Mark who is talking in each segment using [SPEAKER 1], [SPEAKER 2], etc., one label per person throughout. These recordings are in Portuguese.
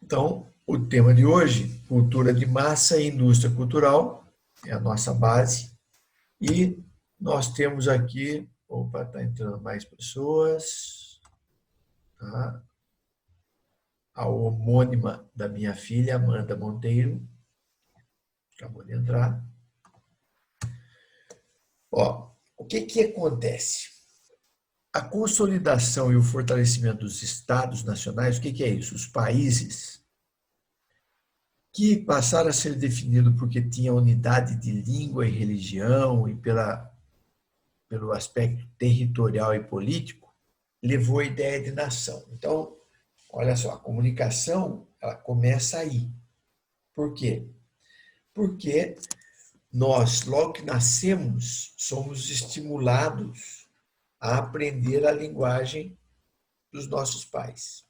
[SPEAKER 1] Então, o tema de hoje, cultura de massa e indústria cultural, é a nossa base. E nós temos aqui, opa, está entrando mais pessoas, tá? A homônima da minha filha, Amanda Monteiro, acabou de entrar. Ó, o que acontece? A consolidação e o fortalecimento dos estados nacionais, o que é isso? Os países que passaram a ser definidos porque tinha unidade de língua e religião e pelo aspecto territorial e político, levou a ideia de nação. Então, olha só, a comunicação ela começa aí. Por quê? Porque nós, logo que nascemos, somos estimulados a aprender a linguagem dos nossos pais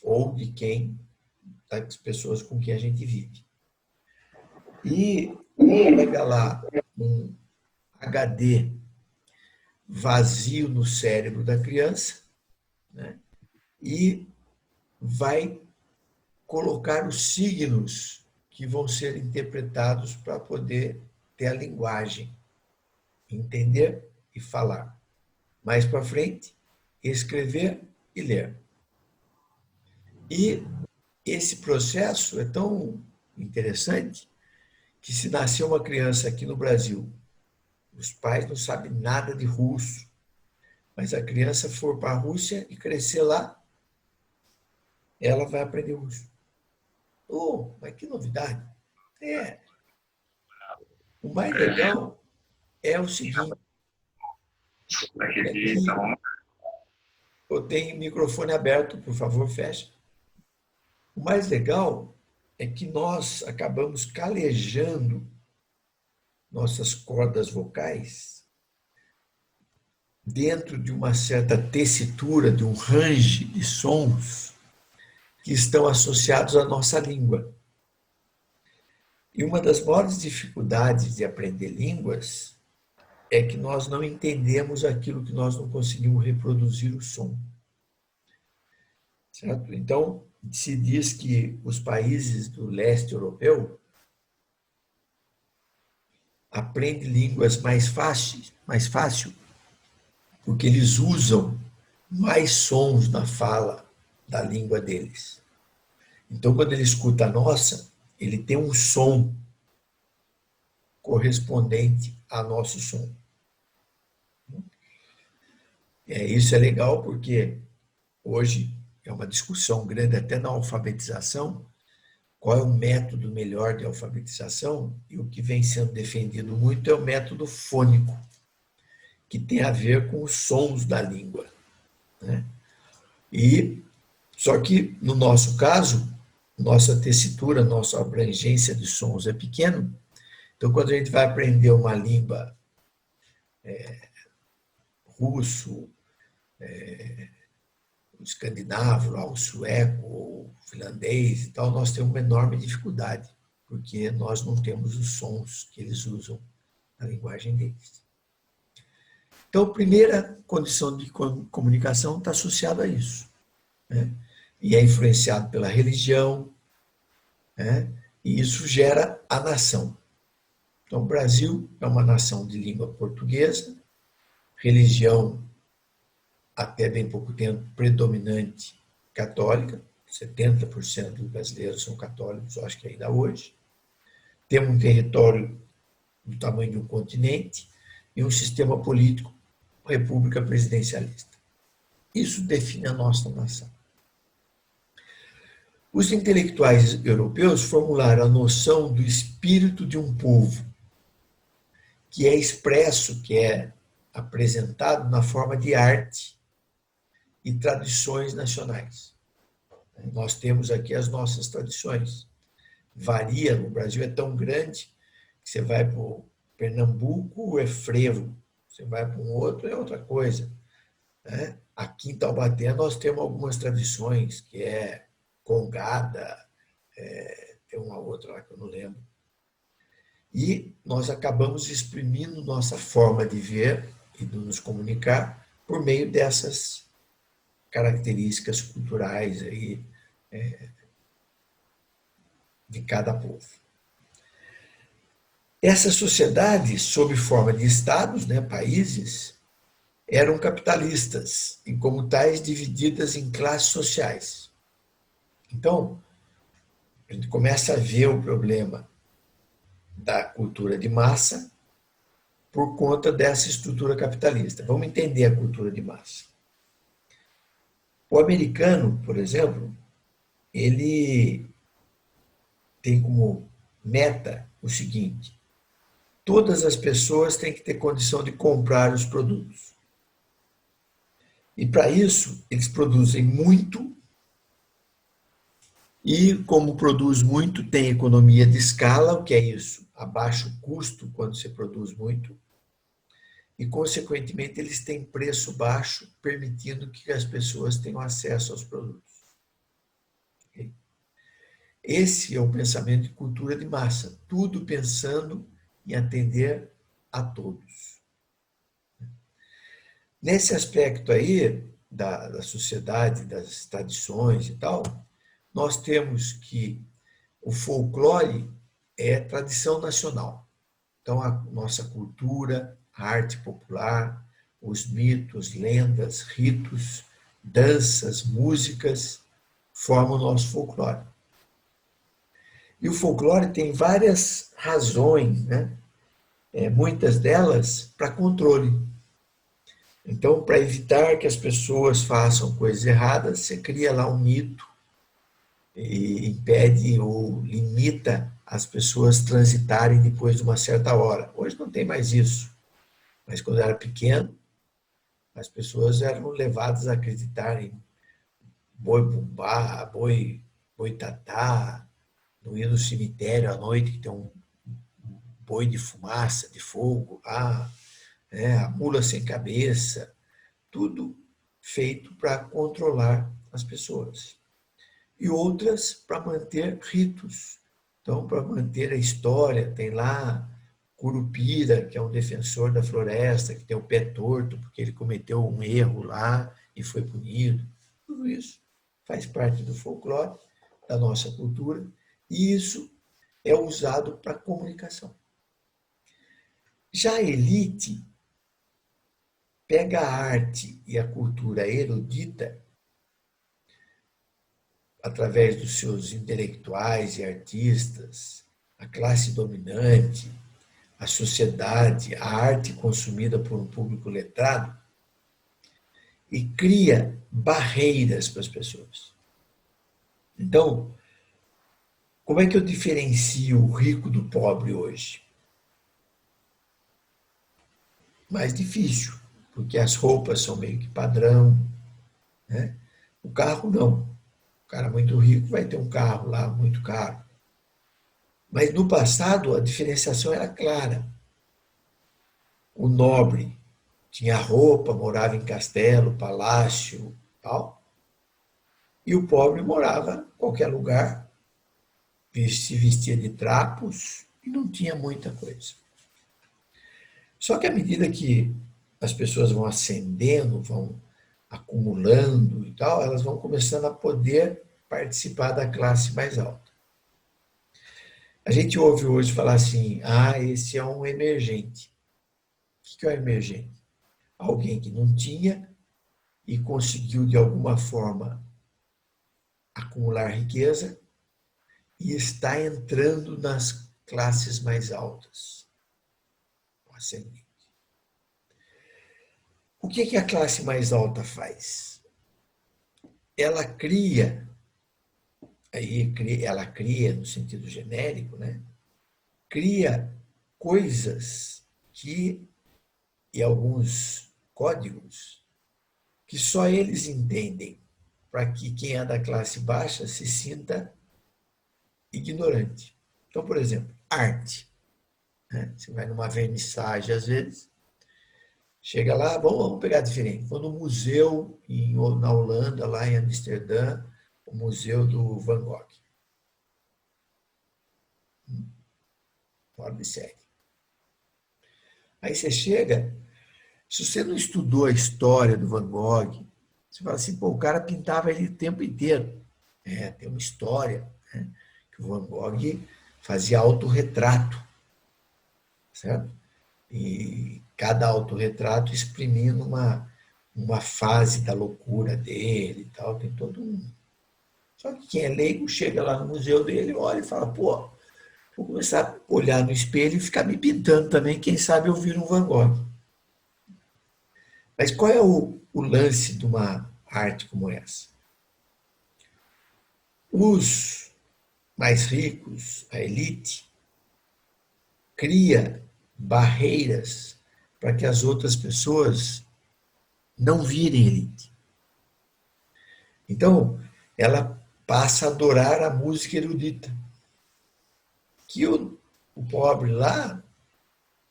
[SPEAKER 1] ou de quem, das pessoas com quem a gente vive. E pega lá um HD vazio no cérebro da criança, né? E vai colocar os signos que vão ser interpretados para poder ter a linguagem, entender e falar. Mais para frente, escrever e ler. E esse processo é tão interessante que se nascer uma criança aqui no Brasil, os pais não sabem nada de russo, mas a criança for para a Rússia e crescer lá, ela vai aprender russo. Oh, mas que novidade! É. O mais legal é o seguinte, é que eu tenho microfone aberto, por favor, fecha. O mais legal é que nós acabamos calejando nossas cordas vocais dentro de uma certa tessitura, de um range de sons que estão associados à nossa língua. E uma das maiores dificuldades de aprender línguas é que nós não entendemos aquilo que nós não conseguimos reproduzir o som. Certo? Então, se diz que os países do leste europeu aprendem línguas mais fácil, porque eles usam mais sons na fala da língua deles. Então, quando ele escuta a nossa, ele tem um som correspondente a nosso som. Isso é legal porque hoje é uma discussão grande até na alfabetização, qual é o método melhor de alfabetização, e o que vem sendo defendido muito é o método fônico, que tem a ver com os sons da língua, né? E só que no nosso caso, nossa tessitura, nossa abrangência de sons é pequeno, então quando a gente vai aprender uma língua russo, o escandinavo, o sueco, o finlandês e tal, nós temos uma enorme dificuldade, porque nós não temos os sons que eles usam na linguagem deles. Então, a primeira condição de comunicação está associada a isso, né? E é influenciado pela religião, né? E isso gera a nação. Então, o Brasil é uma nação de língua portuguesa, religião até bem pouco tempo predominante católica, 70% dos brasileiros são católicos, eu acho que ainda hoje. Temos um território do tamanho de um continente e um sistema político, república presidencialista. Isso define a nossa nação. Os intelectuais europeus formularam a noção do espírito de um povo, que é expresso, que é apresentado na forma de arte e tradições nacionais. Nós temos aqui as nossas tradições. Varia, no Brasil é tão grande que você vai para o Pernambuco, é frevo. Você vai para um outro, é outra coisa, né? Aqui em Taubaté nós temos algumas tradições, que é congada, tem uma outra lá que eu não lembro. E nós acabamos exprimindo nossa forma de ver e de nos comunicar por meio dessas características culturais aí, de cada povo. Essas sociedades, sob forma de estados, né, países, eram capitalistas e, como tais, divididas em classes sociais. Então, a gente começa a ver o problema da cultura de massa por conta dessa estrutura capitalista. Vamos entender a cultura de massa. O americano, por exemplo, ele tem como meta o seguinte: todas as pessoas têm que ter condição de comprar os produtos. E para isso, eles produzem muito, e como produz muito, tem economia de escala. O que é isso? A baixo custo quando se produz muito, e, consequentemente, eles têm preço baixo, permitindo que as pessoas tenham acesso aos produtos. Esse é o pensamento de cultura de massa, tudo pensando em atender a todos. Nesse aspecto aí, da sociedade, das tradições e tal, nós temos que o folclore é tradição nacional. Então, a nossa cultura, a arte popular, os mitos, lendas, ritos, danças, músicas, formam o nosso folclore. E o folclore tem várias razões, né? Muitas delas para controle. Então, para evitar que as pessoas façam coisas erradas, você cria lá um mito e impede ou limita as pessoas transitarem depois de uma certa hora. Hoje não tem mais isso, mas quando eu era pequeno, as pessoas eram levadas a acreditar em boi-bumbá, boi-tatá, não ir no cemitério à noite que tem um boi de fumaça, de fogo lá, né? A mula sem cabeça, tudo feito para controlar as pessoas. E outras para manter ritos. Então, para manter a história, tem lá Curupira, que é um defensor da floresta, que tem o pé torto, porque ele cometeu um erro lá e foi punido. Tudo isso faz parte do folclore, da nossa cultura, e isso é usado para comunicação. Já a elite pega a arte e a cultura erudita através dos seus intelectuais e artistas, a classe dominante, a sociedade, a arte consumida por um público letrado, e cria barreiras para as pessoas. Então, como é que eu diferencio o rico do pobre hoje? Mais difícil, porque as roupas são meio que padrão, né? O carro não. O cara muito rico vai ter um carro lá muito caro. Mas no passado a diferenciação era clara. O nobre tinha roupa, morava em castelo, palácio, tal. E o pobre morava em qualquer lugar, se vestia de trapos e não tinha muita coisa. Só que à medida que as pessoas vão ascendendo, vão acumulando e tal, elas vão começando a poder participar da classe mais alta. A gente ouve hoje falar assim: ah, esse é um emergente. O que é um emergente? Alguém que não tinha e conseguiu, de alguma forma, acumular riqueza e está entrando nas classes mais altas. Ascendente. O que a classe mais alta faz? Ela cria, ela cria no sentido genérico, né? Cria coisas que, e alguns códigos, que só eles entendem, para que quem é da classe baixa se sinta ignorante. Então, por exemplo, arte. Né? Você vai numa vernissagem, às vezes, chega lá, vamos pegar diferente. Vou no museu na Holanda, lá em Amsterdã, o museu do Van Gogh. Fora de série. Aí você chega, se você não estudou a história do Van Gogh, você fala assim, pô, o cara pintava ele o tempo inteiro. Tem uma história. Né? que o Van Gogh fazia autorretrato, certo? E cada autorretrato exprimindo uma fase da loucura dele e tal, tem todo um... Só que quem é leigo chega lá no museu dele, olha e fala, pô, vou começar a olhar no espelho e ficar me pintando também, quem sabe eu viro um Van Gogh. Mas qual é o lance de uma arte como essa? Os mais ricos, a elite, cria barreiras para que as outras pessoas não virem elite. Então, ela passa a adorar a música erudita, que o pobre lá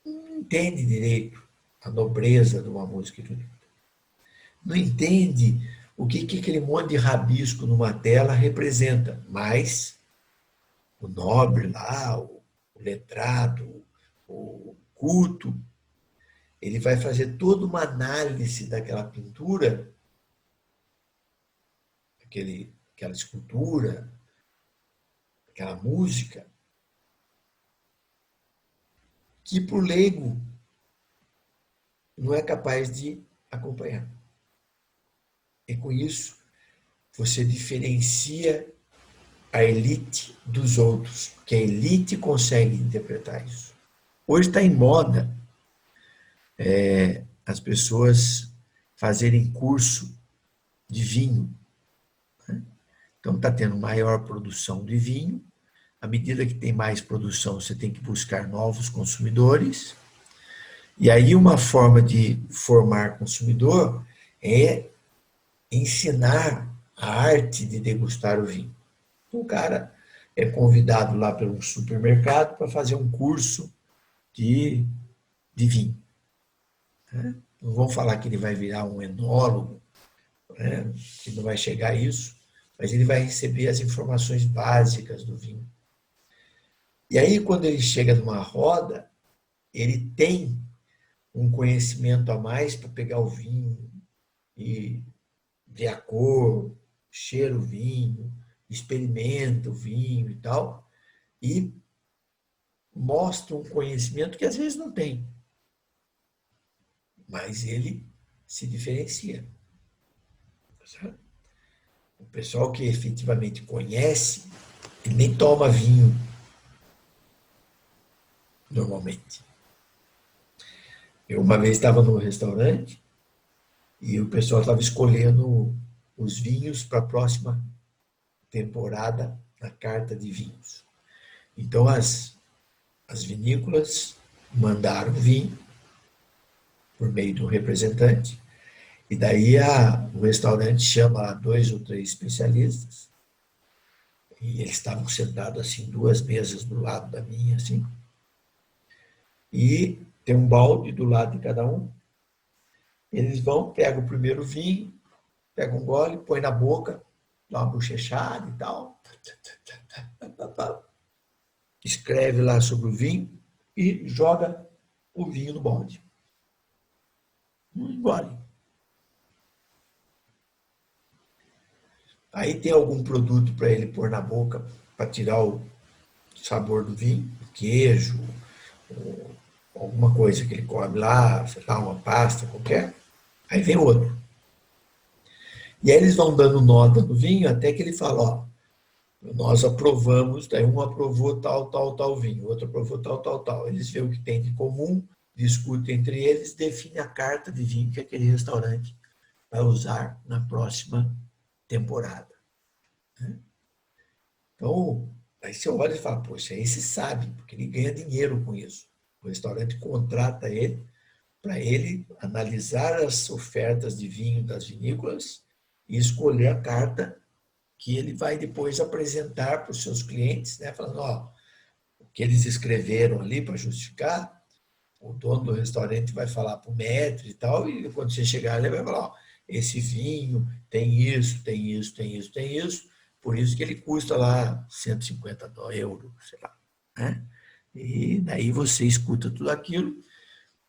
[SPEAKER 1] não entende direito a nobreza de uma música erudita. Não entende o que aquele monte de rabisco numa tela representa, mas o nobre lá, o letrado, o culto, ele vai fazer toda uma análise daquela pintura, aquela escultura, aquela música, que para o leigo não é capaz de acompanhar. E com isso, você diferencia a elite dos outros, porque a elite consegue interpretar isso. Hoje está em moda as pessoas fazerem curso de vinho. Então está tendo maior produção de vinho. À medida que tem mais produção, você tem que buscar novos consumidores. E aí uma forma de formar consumidor é ensinar a arte de degustar o vinho. Então, o cara é convidado lá pelo supermercado para fazer um curso de vinho. Né? Não vão falar que ele vai virar um enólogo, né? Que não vai chegar a isso, mas ele vai receber as informações básicas do vinho. E aí, quando ele chega numa roda, ele tem um conhecimento a mais para pegar o vinho e ver a cor, cheira o vinho, experimenta o vinho e tal, e mostra um conhecimento que às vezes não tem, mas ele se diferencia. Sabe? O pessoal que efetivamente conhece, ele nem toma vinho normalmente. Eu uma vez estava num restaurante e o pessoal estava escolhendo os vinhos para a próxima temporada na carta de vinhos. Então as vinícolas mandaram vinho por meio de um representante, e daí o restaurante chama 2 ou 3 especialistas, e eles estavam sentados assim, 2 mesas do lado da minha, assim, e tem um balde do lado de cada um. Eles vão, pegam o primeiro vinho, pegam um gole, põe na boca, dá uma bochechada e tal, escreve lá sobre o vinho e joga o vinho no balde. Não engole. Aí tem algum produto para ele pôr na boca para tirar o sabor do vinho, queijo, alguma coisa que ele come lá, sei lá, uma pasta qualquer. Aí vem outro. E aí eles vão dando nota no vinho até que ele fala, ó, nós aprovamos, daí um aprovou tal, tal, tal vinho, outro aprovou tal, tal, tal. Eles veem o que tem de comum, discutem entre eles, definem a carta de vinho que aquele restaurante vai usar na próxima temporada. Então, aí você olha e fala, poxa, esse sabe, porque ele ganha dinheiro com isso. O restaurante contrata ele para ele analisar as ofertas de vinho das vinícolas e escolher a carta que ele vai depois apresentar para os seus clientes, né? Falando, ó, o que eles escreveram ali para justificar, o dono do restaurante vai falar para o maître e tal, e quando você chegar ele vai falar, ó, esse vinho tem isso, tem isso, tem isso, tem isso, por isso que ele custa lá 150 euros, sei lá. Né? E daí você escuta tudo aquilo,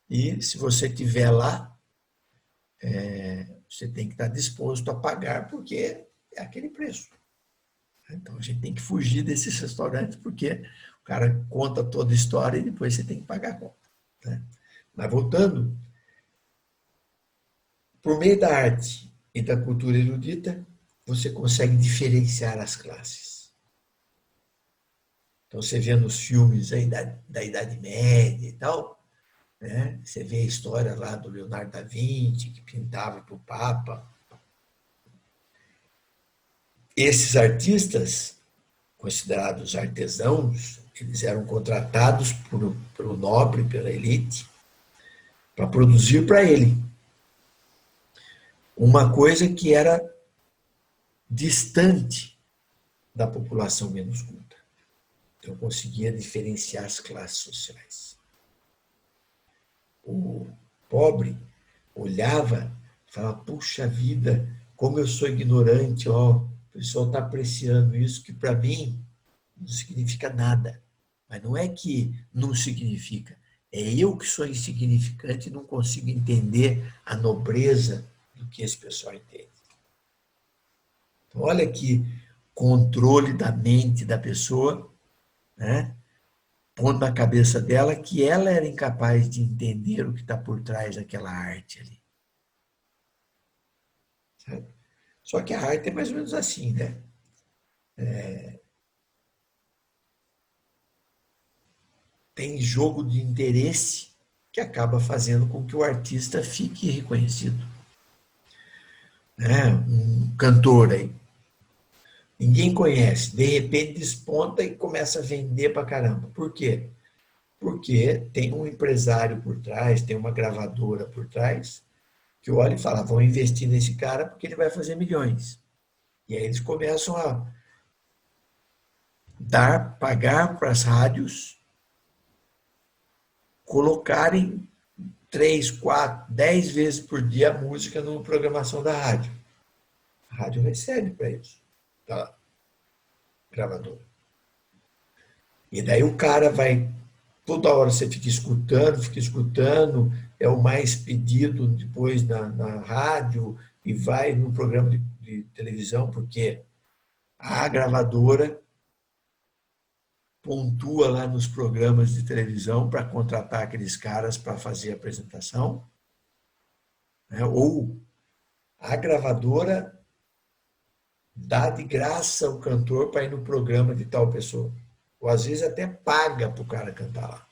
[SPEAKER 1] e se você estiver lá, você tem que estar disposto a pagar, porque é aquele preço. Então a gente tem que fugir desses restaurantes, porque o cara conta toda a história e depois você tem que pagar a conta. Né? Mas voltando, por meio da arte e da cultura erudita, você consegue diferenciar as classes. Então você vê nos filmes aí da Idade Média e tal, né? Você vê a história lá do Leonardo da Vinci, que pintava para o Papa. Esses artistas, considerados artesãos, eles eram contratados pelo nobre, pela elite, para produzir para ele uma coisa que era distante da população menos culta. Então, conseguia diferenciar as classes sociais. O pobre olhava e falava, puxa vida, como eu sou ignorante, ó, o pessoal está apreciando isso, que para mim não significa nada. Mas não é que não significa, é eu que sou insignificante e não consigo entender a nobreza do que esse pessoal entende. Então, olha que controle da mente da pessoa, né? Pondo na cabeça dela que ela era incapaz de entender o que está por trás daquela arte ali. Sabe? Só que a arte é mais ou menos assim, né? Tem jogo de interesse que acaba fazendo com que o artista fique reconhecido. Né? Um cantor aí, ninguém conhece, de repente desponta e começa a vender pra caramba. Por quê? Porque tem um empresário por trás, tem uma gravadora por trás, que olha e fala, vão investir nesse cara porque ele vai fazer milhões. E aí eles começam a pagar para as rádios colocarem 3, 4, 10 vezes por dia a música na programação da rádio. A rádio recebe para isso, da gravadora. E daí o cara vai, toda hora você fica escutando, é o mais pedido depois na rádio e vai no programa de televisão, porque a gravadora pontua lá nos programas de televisão para contratar aqueles caras para fazer a apresentação, né? Ou a gravadora dá de graça o cantor para ir no programa de tal pessoa. Ou às vezes até paga para o cara cantar lá.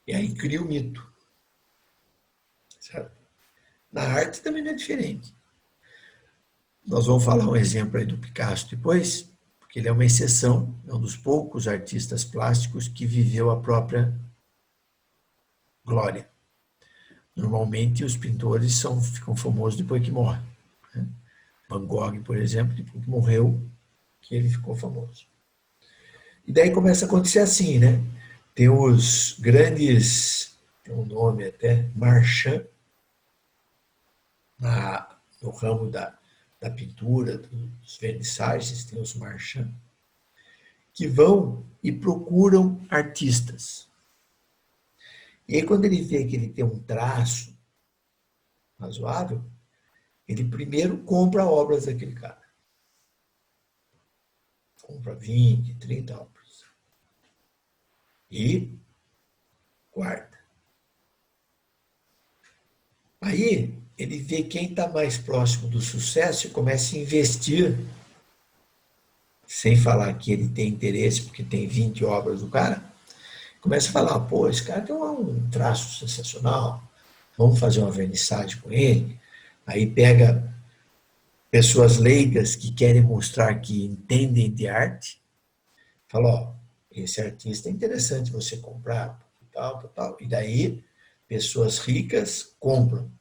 [SPEAKER 1] E aí cria o mito. Certo? Na arte também não é diferente. Nós vamos falar um exemplo aí do Picasso depois, porque ele é uma exceção, é um dos poucos artistas plásticos que viveu a própria glória. Normalmente os pintores ficam famosos depois que morrem. Né? Van Gogh, por exemplo, depois que morreu, que ele ficou famoso. E daí começa a acontecer assim, né? Tem os grandes, tem um nome até, marchand, no ramo da pintura, dos vernissagens, tem os marchands, que vão e procuram artistas. E aí, quando ele vê que ele tem um traço razoável, ele primeiro compra obras daquele cara. Compra 20, 30 obras. E guarda. Aí, ele vê quem está mais próximo do sucesso e começa a investir, sem falar que ele tem interesse, porque tem 20 obras do cara, começa a falar, pô, esse cara tem um traço sensacional, vamos fazer uma vernissagem com ele. Aí pega pessoas leigas que querem mostrar que entendem de arte, fala, ó, esse artista é interessante você comprar, tal, tal, tal. E daí, pessoas ricas compram.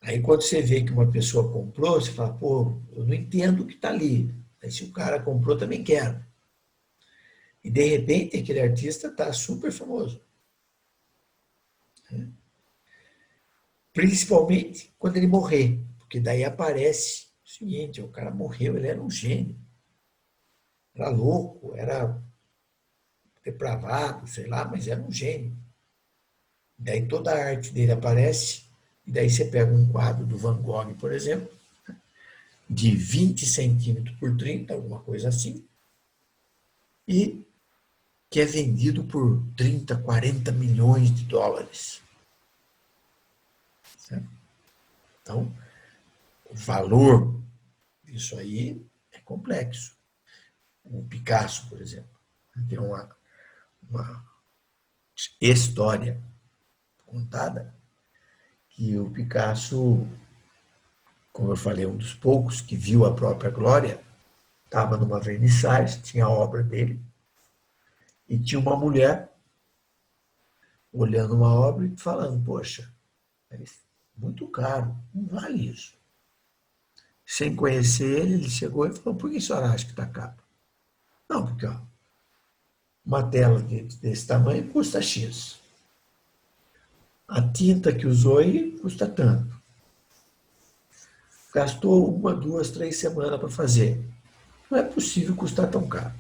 [SPEAKER 1] Aí quando você vê que uma pessoa comprou, você fala, pô, eu não entendo o que está ali. Aí se o cara comprou, também quero. E de repente aquele artista está super famoso. Principalmente quando ele morrer. Porque daí aparece o seguinte, o cara morreu, ele era um gênio. Era louco, era depravado, sei lá, mas era um gênio. Daí toda a arte dele aparece, e daí você pega um quadro do Van Gogh, por exemplo, de 20 centímetros por 30, alguma coisa assim, e que é vendido por 30, 40 milhões de dólares. Certo? Então, o valor disso aí é complexo. O Picasso, por exemplo, tem uma história contada que o Picasso, como eu falei, um dos poucos que viu a própria glória, estava numa vernissage, tinha a obra dele, e tinha uma mulher olhando uma obra e falando, poxa, é muito caro, não vale isso. Sem conhecer ele, ele chegou e falou, por que a senhora acha que está caro? Não, porque ó, uma tela desse tamanho custa X. A tinta que usou aí custa tanto. Gastou 1, 2, 3 semanas para fazer. Não é possível custar tão caro.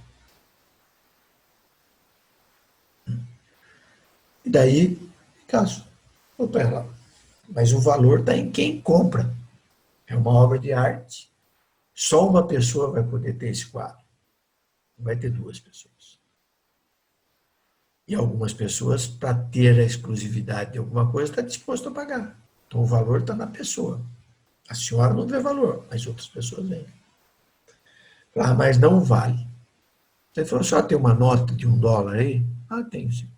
[SPEAKER 1] E daí, caso, opa, lá. Mas o valor está em quem compra. É uma obra de arte. Só uma pessoa vai poder ter esse quadro. Não vai ter duas pessoas. E algumas pessoas, para ter a exclusividade de alguma coisa, está disposto a pagar. Então o valor está na pessoa. A senhora não vê valor, mas outras pessoas veem. Ah, mas não vale. Ele falou, a senhora tem uma nota de $1 aí? Ah, tenho sim.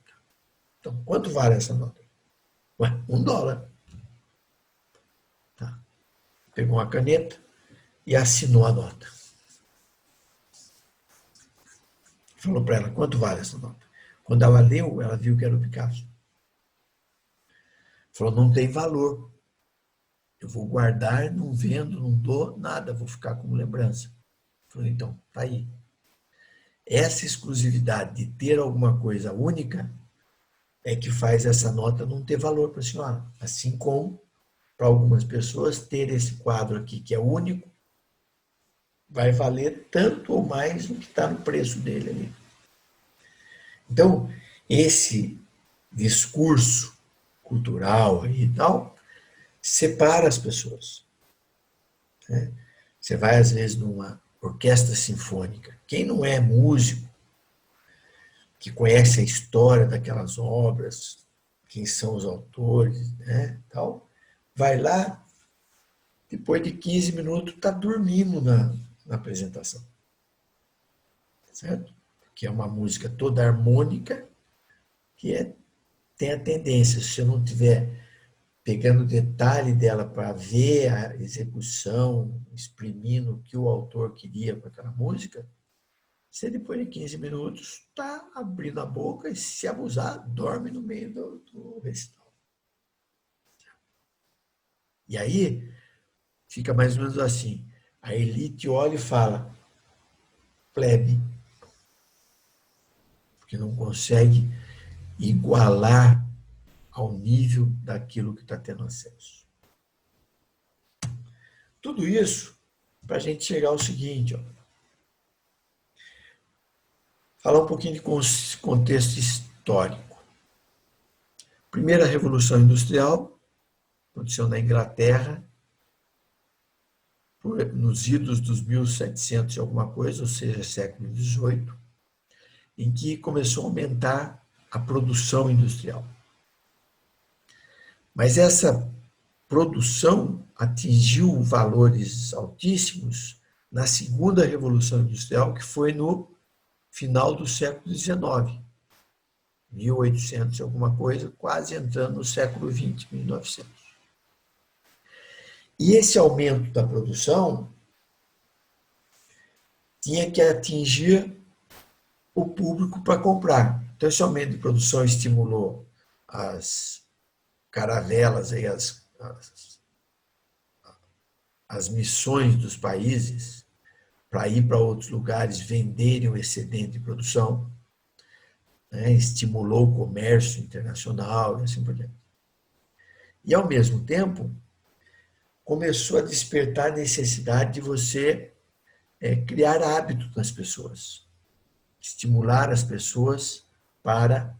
[SPEAKER 1] Então, quanto vale essa nota? Ué, $1. Tá. Pegou uma caneta e assinou a nota. Falou para ela, quanto vale essa nota? Quando ela leu, ela viu que era o Picasso. Falou, não tem valor. Eu vou guardar, não vendo, não dou nada, vou ficar como lembrança. Falei, então, tá aí. Essa exclusividade de ter alguma coisa única é que faz essa nota não ter valor para a senhora. Assim como, para algumas pessoas, ter esse quadro aqui, que é único, vai valer tanto ou mais do que está no preço dele ali. Então, esse discurso cultural e tal separa as pessoas. Né? Você vai, às vezes, numa orquestra sinfônica. Quem não é músico, que conhece a história daquelas obras, quem são os autores, né, tal, vai lá, depois de 15 minutos, está dormindo na apresentação. Certo? Que é uma música toda harmônica, que tem a tendência, se você não tiver pegando o detalhe dela para ver a execução, exprimindo o que o autor queria com aquela música, você depois de 15 minutos está abrindo a boca e, se abusar, dorme no meio do recital. E aí fica mais ou menos assim. A elite olha e fala, plebe, porque não consegue igualar ao nível daquilo que está tendo acesso. Tudo isso para a gente chegar ao seguinte, ó, falar um pouquinho de contexto histórico. Primeira Revolução Industrial aconteceu na Inglaterra, nos idos dos 1700 e alguma coisa, ou seja, século XVIII, em que começou a aumentar a produção industrial. Mas essa produção atingiu valores altíssimos na segunda Revolução Industrial, que foi no final do século XIX, 1800 e alguma coisa, quase entrando no século XX, 1900. E esse aumento da produção tinha que atingir o público para comprar. Então, esse aumento de produção estimulou as caravelas, aí, as missões dos países para ir para outros lugares venderem o excedente de produção, né? Estimulou o comércio internacional e assim por diante. E, ao mesmo tempo, começou a despertar a necessidade de você criar hábitos nas pessoas, estimular as pessoas para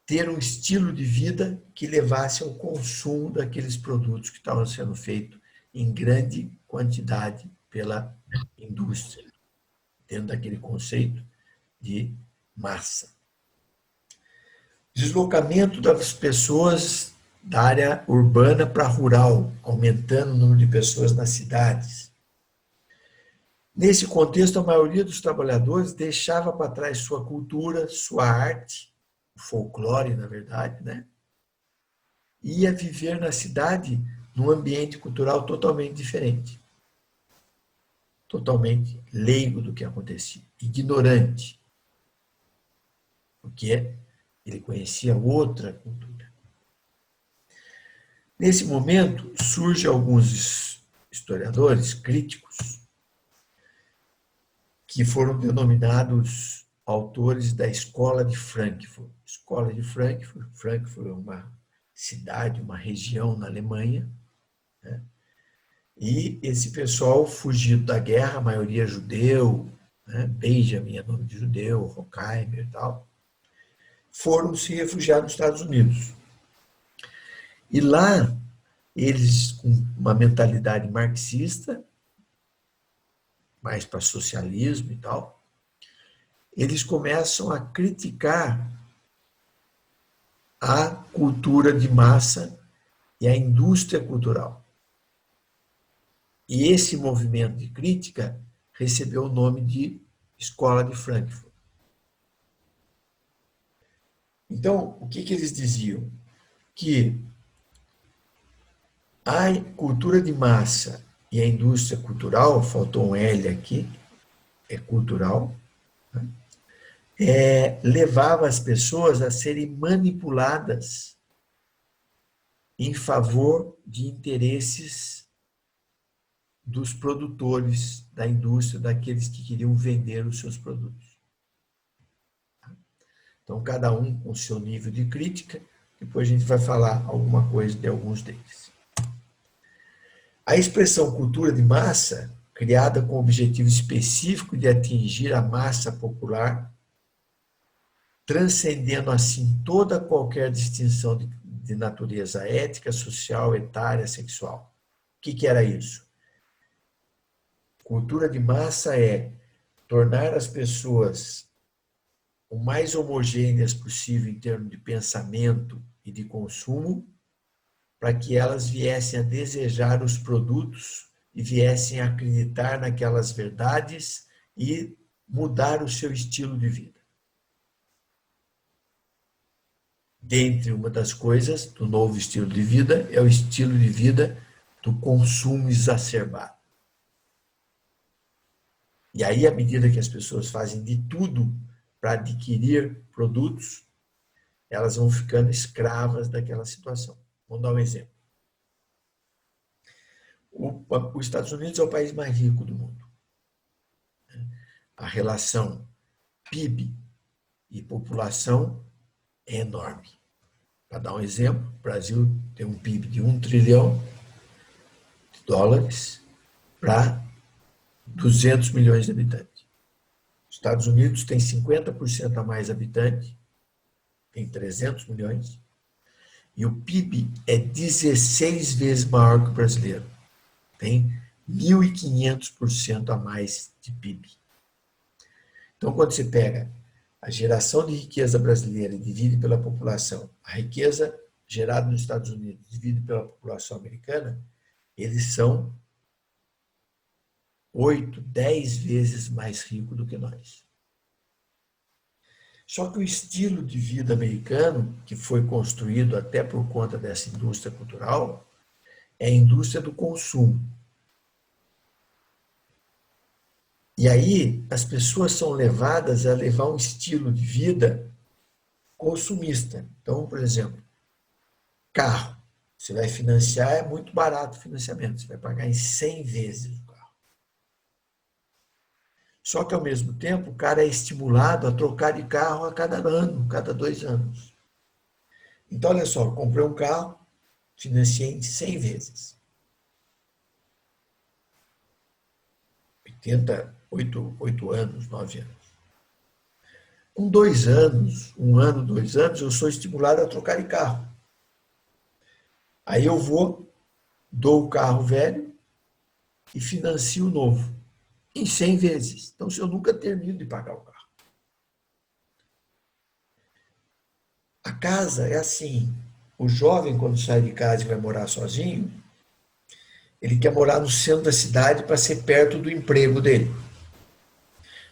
[SPEAKER 1] ter um estilo de vida que levasse ao consumo daqueles produtos que estavam sendo feitos em grande quantidade pela indústria, dentro daquele conceito de massa. Deslocamento das pessoas da área urbana para rural, aumentando o número de pessoas nas cidades. Nesse contexto, a maioria dos trabalhadores deixava para trás sua cultura, sua arte, o folclore, na verdade, né? E ia viver na cidade num ambiente cultural totalmente diferente. Totalmente leigo do que acontecia, ignorante, porque ele conhecia outra cultura. Nesse momento, surgem alguns historiadores críticos que foram denominados autores da Escola de Frankfurt. Escola de Frankfurt, Frankfurt é uma cidade, uma região na Alemanha, né? E esse pessoal fugido da guerra, a maioria judeu, né? Benjamin é nome de judeu, Horkheimer e tal, foram se refugiar nos Estados Unidos. E lá, eles, com uma mentalidade marxista, mais para socialismo e tal, eles começam a criticar a cultura de massa e a indústria cultural. E esse movimento de crítica recebeu o nome de Escola de Frankfurt. Então, o que eles diziam? Que a cultura de massa e a indústria cultural, faltou um L aqui, é cultural, né? Levava as pessoas a serem manipuladas em favor de interesses dos produtores da indústria, daqueles que queriam vender os seus produtos. Então, cada um com o seu nível de crítica, depois a gente vai falar alguma coisa de alguns deles. A expressão cultura de massa, criada com o objetivo específico de atingir a massa popular, transcendendo assim toda qualquer distinção de natureza ética, social, etária, sexual. O que era isso? Cultura de massa é tornar as pessoas o mais homogêneas possível em termos de pensamento e de consumo, para que elas viessem a desejar os produtos e viessem a acreditar naquelas verdades e mudar o seu estilo de vida. Dentre uma das coisas do novo estilo de vida é o estilo de vida do consumo exacerbado. E aí, à medida que as pessoas fazem de tudo para adquirir produtos, elas vão ficando escravas daquela situação. Vamos dar um exemplo. Os Estados Unidos é o país mais rico do mundo. A relação PIB e população é enorme. Para dar um exemplo, o Brasil tem um PIB de 1 trilhão de dólares para 200 milhões de habitantes. Os Estados Unidos tem 50% a mais habitantes, tem 300 milhões, e o PIB é 16 vezes maior que o brasileiro. Tem 1.500% a mais de PIB. Então, quando você pega a geração de riqueza brasileira e divide pela população, a riqueza gerada nos Estados Unidos divide pela população americana, eles são 8, 10 vezes mais ricos do que nós. Só que o estilo de vida americano, que foi construído até por conta dessa indústria cultural, é a indústria do consumo. E aí as pessoas são levadas a levar um estilo de vida consumista. Então, por exemplo, carro. Você vai financiar, é muito barato o financiamento. Você vai pagar em 100 vezes o carro. Só que, ao mesmo tempo, o cara é estimulado a trocar de carro a cada ano, cada 2 anos. Então, olha só, comprei um carro, financiei em 100 vezes. 8 anos, 9 anos. Com 2 anos, 1 ano, 2 anos, eu sou estimulado a trocar de carro. Aí eu vou, dou o carro velho e financio o novo, em 100 vezes. Então, se eu nunca termino de pagar o carro. A casa é assim. O jovem, quando sai de casa e vai morar sozinho, ele quer morar no centro da cidade para ser perto do emprego dele.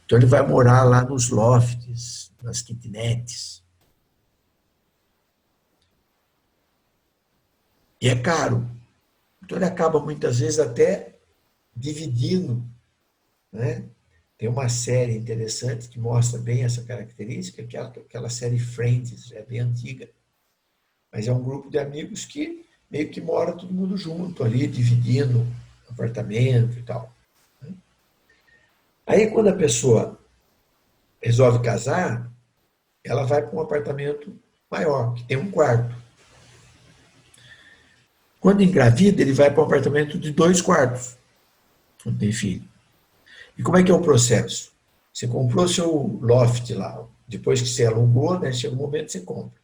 [SPEAKER 1] Então, ele vai morar lá nos lofts, nas kitnets. E é caro. Então, ele acaba, muitas vezes, até dividindo, né? Tem uma série interessante que mostra bem essa característica, que é aquela série Friends, é bem antiga. Mas é um grupo de amigos que meio que mora todo mundo junto ali, dividindo apartamento e tal. Aí, quando a pessoa resolve casar, ela vai para um apartamento maior, que tem um quarto. Quando engravida, ele vai para um apartamento de 2 quartos, quando tem filho. E como é que é o processo? Você comprou seu loft lá, depois que você alugou, né, chega um momento que você compra.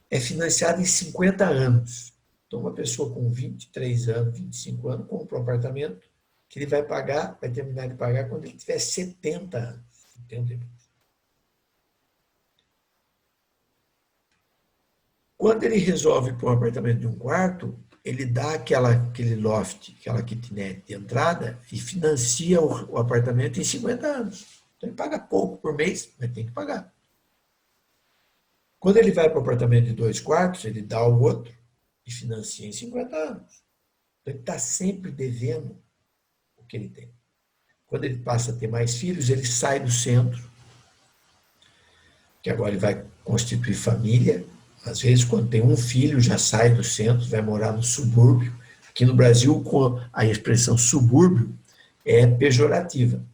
[SPEAKER 1] É financiado em 50 anos. Então, uma pessoa com 23 anos, 25 anos, compra um apartamento que ele vai pagar, vai terminar de pagar quando ele tiver 70 anos. Entendeu? Quando ele resolve pôr um apartamento de 1 quarto, ele dá aquele loft, aquela kitnet de entrada e financia o apartamento em 50 anos. Então ele paga pouco por mês, mas tem que pagar. Quando ele vai para o apartamento de 2 quartos, ele dá o outro e financia em 50 anos. Então ele está sempre devendo o que ele tem. Quando ele passa a ter mais filhos, ele sai do centro, que agora ele vai constituir família. Às vezes, quando tem um filho, já sai do centro, vai morar no subúrbio. Aqui no Brasil, a expressão subúrbio é pejorativa,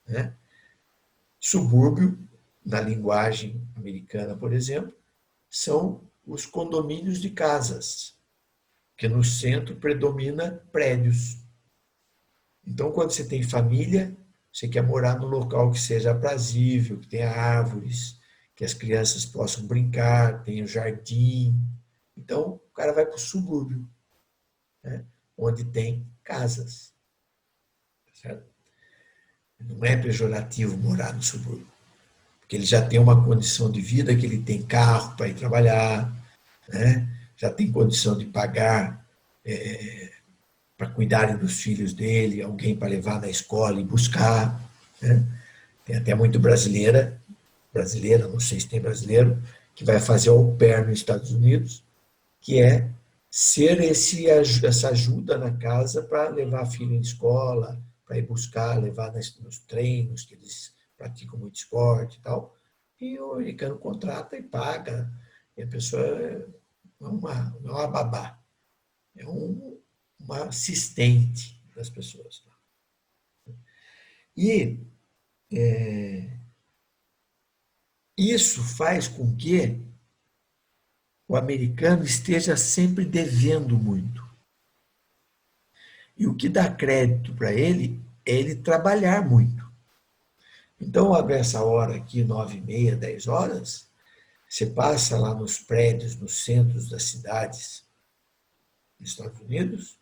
[SPEAKER 1] né? Subúrbio, na linguagem americana, por exemplo, são os condomínios de casas, que no centro predomina prédios. Então, quando você tem família, você quer morar num local que seja aprazível, que tenha árvores, que as crianças possam brincar, tenha um jardim. Então, o cara vai para o subúrbio, né? Onde tem casas. Certo? Não é pejorativo morar no subúrbio, porque ele já tem uma condição de vida, que ele tem carro para ir trabalhar, né? Já tem condição de pagar para cuidarem dos filhos dele, alguém para levar na escola e buscar. Né? Tem até muito brasileira, não sei se tem brasileiro, que vai fazer au pair nos Estados Unidos, que é ser essa ajuda na casa para levar a filha em escola, para ir buscar, levar nos treinos, que eles praticam muito esporte e tal. E o americano contrata e paga. E a pessoa não é uma babá, é uma assistente das pessoas. E isso faz com que o americano esteja sempre devendo muito. E o que dá crédito para ele é ele trabalhar muito. Então, abre essa hora aqui, 9h30, 10 horas, você passa lá nos prédios, nos centros das cidades dos Estados Unidos,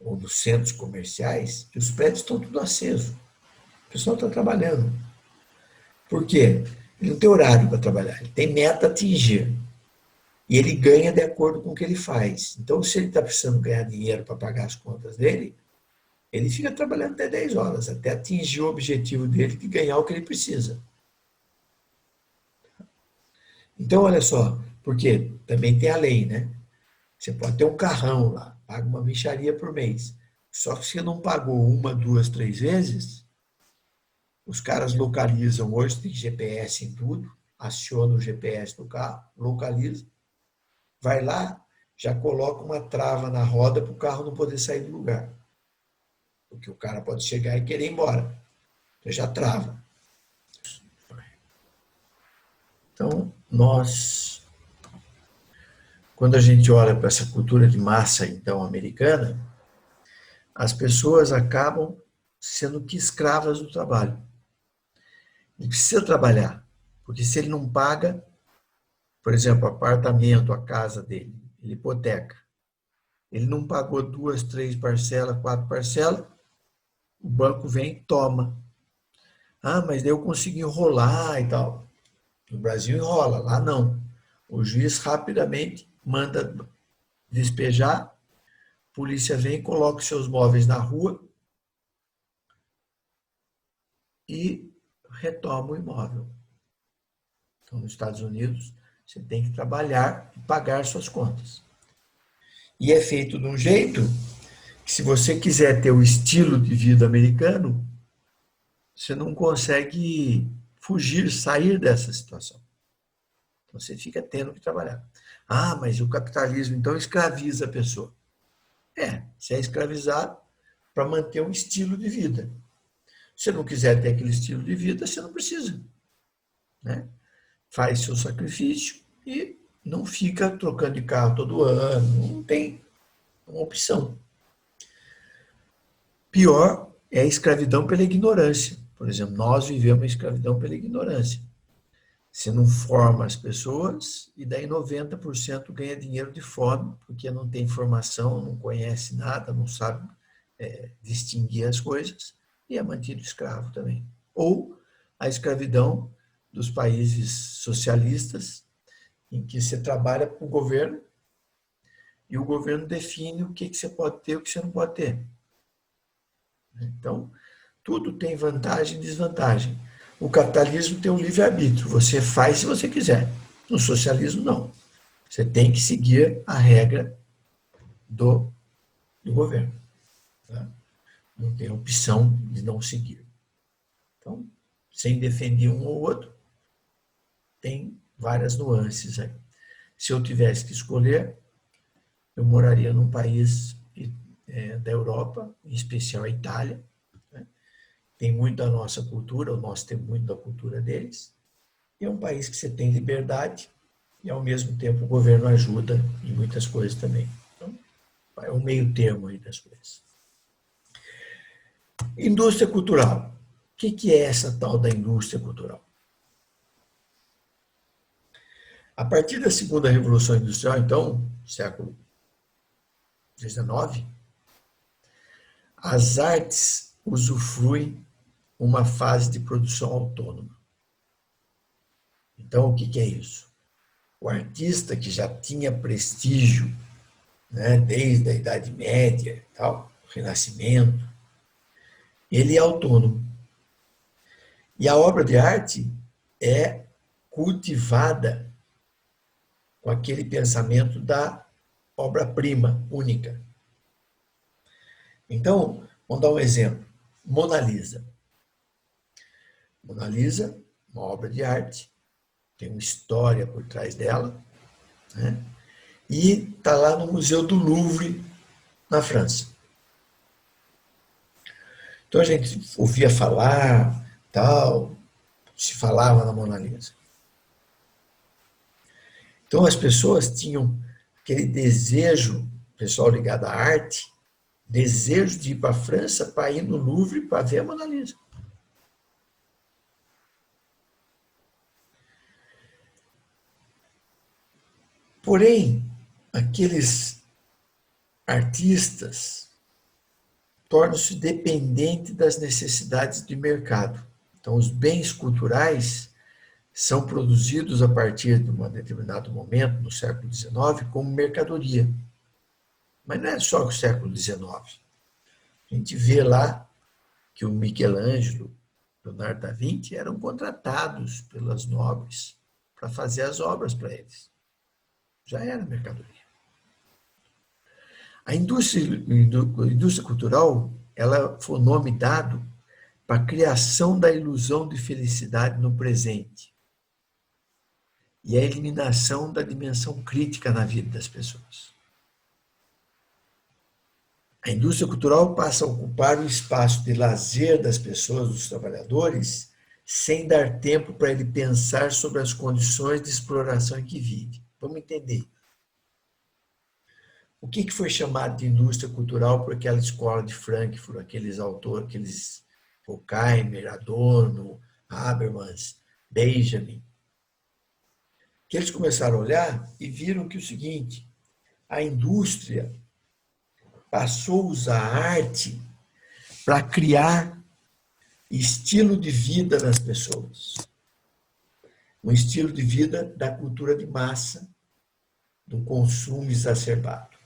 [SPEAKER 1] ou nos centros comerciais, e os prédios estão tudo acesos. O pessoal está trabalhando. Por quê? Ele não tem horário para trabalhar, ele tem meta a atingir. E ele ganha de acordo com o que ele faz. Então, se ele está precisando ganhar dinheiro para pagar as contas dele, ele fica trabalhando até 10 horas, até atingir o objetivo dele de ganhar o que ele precisa. Então, olha só, porque também tem a lei, né? Você pode ter um carrão lá, paga uma mixaria por mês. Só que se você não pagou uma, duas, 3 vezes, os caras localizam, hoje tem GPS em tudo, aciona o GPS do carro, localiza, vai lá, já coloca uma trava na roda para o carro não poder sair do lugar. Porque o cara pode chegar e querer ir embora. Então já trava. Então, quando a gente olha para essa cultura de massa, então, americana, as pessoas acabam sendo que escravas do trabalho. Ele precisa trabalhar, porque se ele não paga, por exemplo, o apartamento, a casa dele, ele hipoteca. Ele não pagou 2, 3 parcelas, 4 parcelas, o banco vem e toma. Ah, mas daí eu consegui enrolar e tal. No Brasil enrola, lá não. O juiz rapidamente manda despejar, a polícia vem, coloca os seus móveis na rua e retoma o imóvel. Então, nos Estados Unidos, você tem que trabalhar e pagar suas contas. E é feito de um jeito que, se você quiser ter o estilo de vida americano, você não consegue fugir, sair dessa situação. Então, você fica tendo que trabalhar. Ah, mas o capitalismo, então, escraviza a pessoa. Você é escravizado para manter um estilo de vida. Se você não quiser ter aquele estilo de vida, você não precisa. Né? Faz seu sacrifício e não fica trocando de carro todo ano, não tem uma opção. Pior é a escravidão pela ignorância. Por exemplo, nós vivemos a escravidão pela ignorância. Você não forma as pessoas e daí 90% ganha dinheiro de fome, porque não tem formação, não conhece nada, não sabe distinguir as coisas, e é mantido escravo também. Ou a escravidão dos países socialistas, em que você trabalha para o governo e o governo define o que você pode ter e o que você não pode ter. Então, tudo tem vantagem e desvantagem. O capitalismo tem um livre-arbítrio, você faz se você quiser. No socialismo, não. Você tem que seguir a regra do governo. Tá? Não tem opção de não seguir. Então, sem defender um ou outro, tem várias nuances aí. Se eu tivesse que escolher, eu moraria num país da Europa, em especial a Itália. Né? Tem muito da nossa cultura, nós temos muito da cultura deles. E é um país que você tem liberdade e, ao mesmo tempo, o governo ajuda em muitas coisas também. Então, é um meio termo aí das coisas. Indústria cultural. O que é essa tal da indústria cultural? A partir da segunda Revolução Industrial, então, século XIX, as artes usufruem uma fase de produção autônoma. Então, o que é isso? O artista que já tinha prestígio, né, desde a Idade Média e tal, Renascimento, ele é autônomo. E a obra de arte é cultivada com aquele pensamento da obra-prima única. Então, vamos dar um exemplo. Mona Lisa. Mona Lisa, uma obra de arte, tem uma história por trás dela, né? E está lá no Museu do Louvre, na França. Então a gente ouvia falar, tal, se falava na Mona Lisa. Então as pessoas tinham aquele desejo, pessoal ligado à arte, desejo de ir para a França para ir no Louvre para ver a Mona Lisa. Porém, aqueles artistas tornam-se dependentes das necessidades de mercado. Então, os bens culturais são produzidos a partir de um determinado momento, no século XIX, como mercadoria. Mas não é só o século XIX. A gente vê lá que o Michelangelo, Leonardo da Vinci eram contratados pelas nobres para fazer as obras para eles. Já era mercadoria. A indústria cultural, ela foi o nome dado para a criação da ilusão de felicidade no presente e a eliminação da dimensão crítica na vida das pessoas. A indústria cultural passa a ocupar o espaço de lazer das pessoas, dos trabalhadores, sem dar tempo para ele pensar sobre as condições de exploração em que vive. Vamos entender. O que foi chamado de indústria cultural por aquela escola de Frankfurt, aqueles autores, aqueles Horkheimer, Adorno, Habermas, Benjamin, que eles começaram a olhar e viram que o seguinte, a indústria passou a usar a arte para criar estilo de vida nas pessoas. Um estilo de vida da cultura de massa, do consumo exacerbado.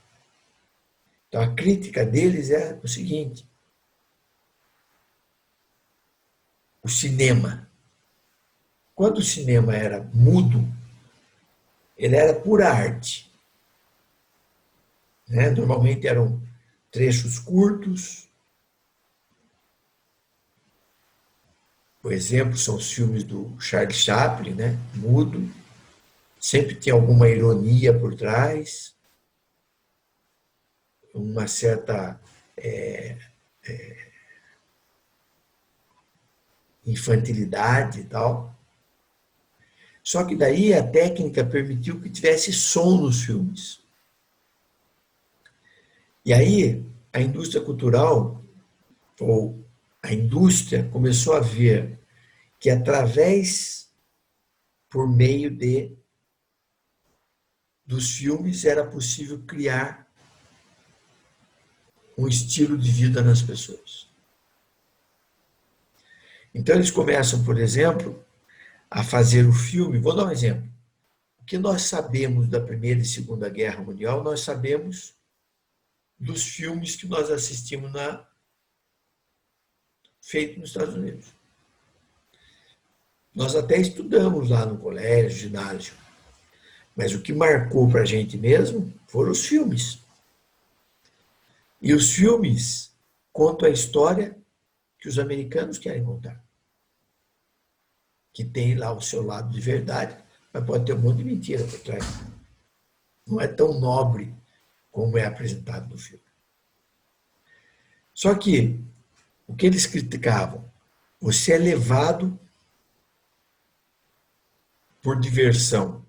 [SPEAKER 1] Então, a crítica deles é o seguinte: o cinema. Quando o cinema era mudo, ele era pura arte. Né? Normalmente eram trechos curtos. Por exemplo, são os filmes do Charles Chaplin, né? Mudo. Sempre tinha alguma ironia por trás, uma certa infantilidade e tal. Só que daí a técnica permitiu que tivesse som nos filmes. E aí a indústria cultural, ou a indústria, começou a ver que através, por meio dos filmes, era possível criar um estilo de vida nas pessoas. Então eles começam, por exemplo, a fazer o filme. Vou dar um exemplo. O que nós sabemos da Primeira e Segunda Guerra Mundial, nós sabemos dos filmes que nós assistimos feito nos Estados Unidos. Nós até estudamos lá no colégio, ginásio, mas o que marcou para a gente mesmo foram os filmes. E os filmes contam a história que os americanos querem contar. Que tem lá o seu lado de verdade, mas pode ter um monte de mentira por trás. Não é tão nobre como é apresentado no filme. Só que o que eles criticavam? Você é levado por diversão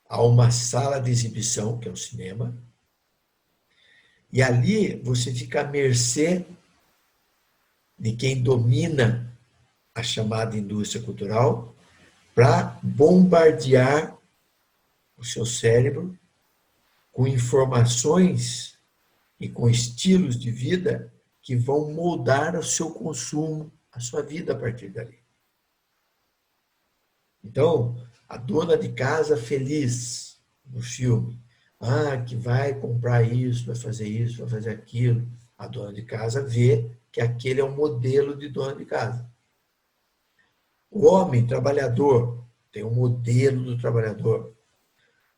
[SPEAKER 1] a uma sala de exibição, que é o cinema, e ali você fica à mercê de quem domina a chamada indústria cultural para bombardear o seu cérebro com informações e com estilos de vida que vão moldar o seu consumo, a sua vida a partir dali. Então, a dona de casa feliz no filme, que vai comprar isso, vai fazer aquilo. A dona de casa vê que aquele é o modelo de dona de casa. O homem trabalhador tem um modelo do trabalhador.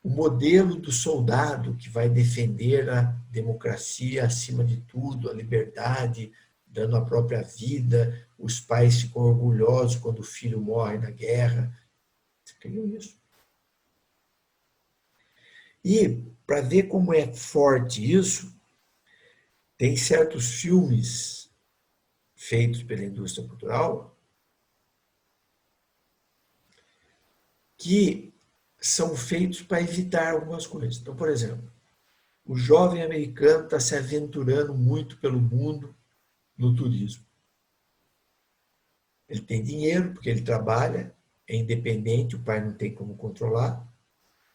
[SPEAKER 1] O modelo do soldado que vai defender a democracia acima de tudo, a liberdade, dando a própria vida. Os pais ficam orgulhosos quando o filho morre na guerra. Você criou isso. E, para ver como é forte isso, tem certos filmes feitos pela indústria cultural que são feitos para evitar algumas coisas. Então, por exemplo, o jovem americano está se aventurando muito pelo mundo no turismo. Ele tem dinheiro, porque ele trabalha, é independente, o pai não tem como controlar,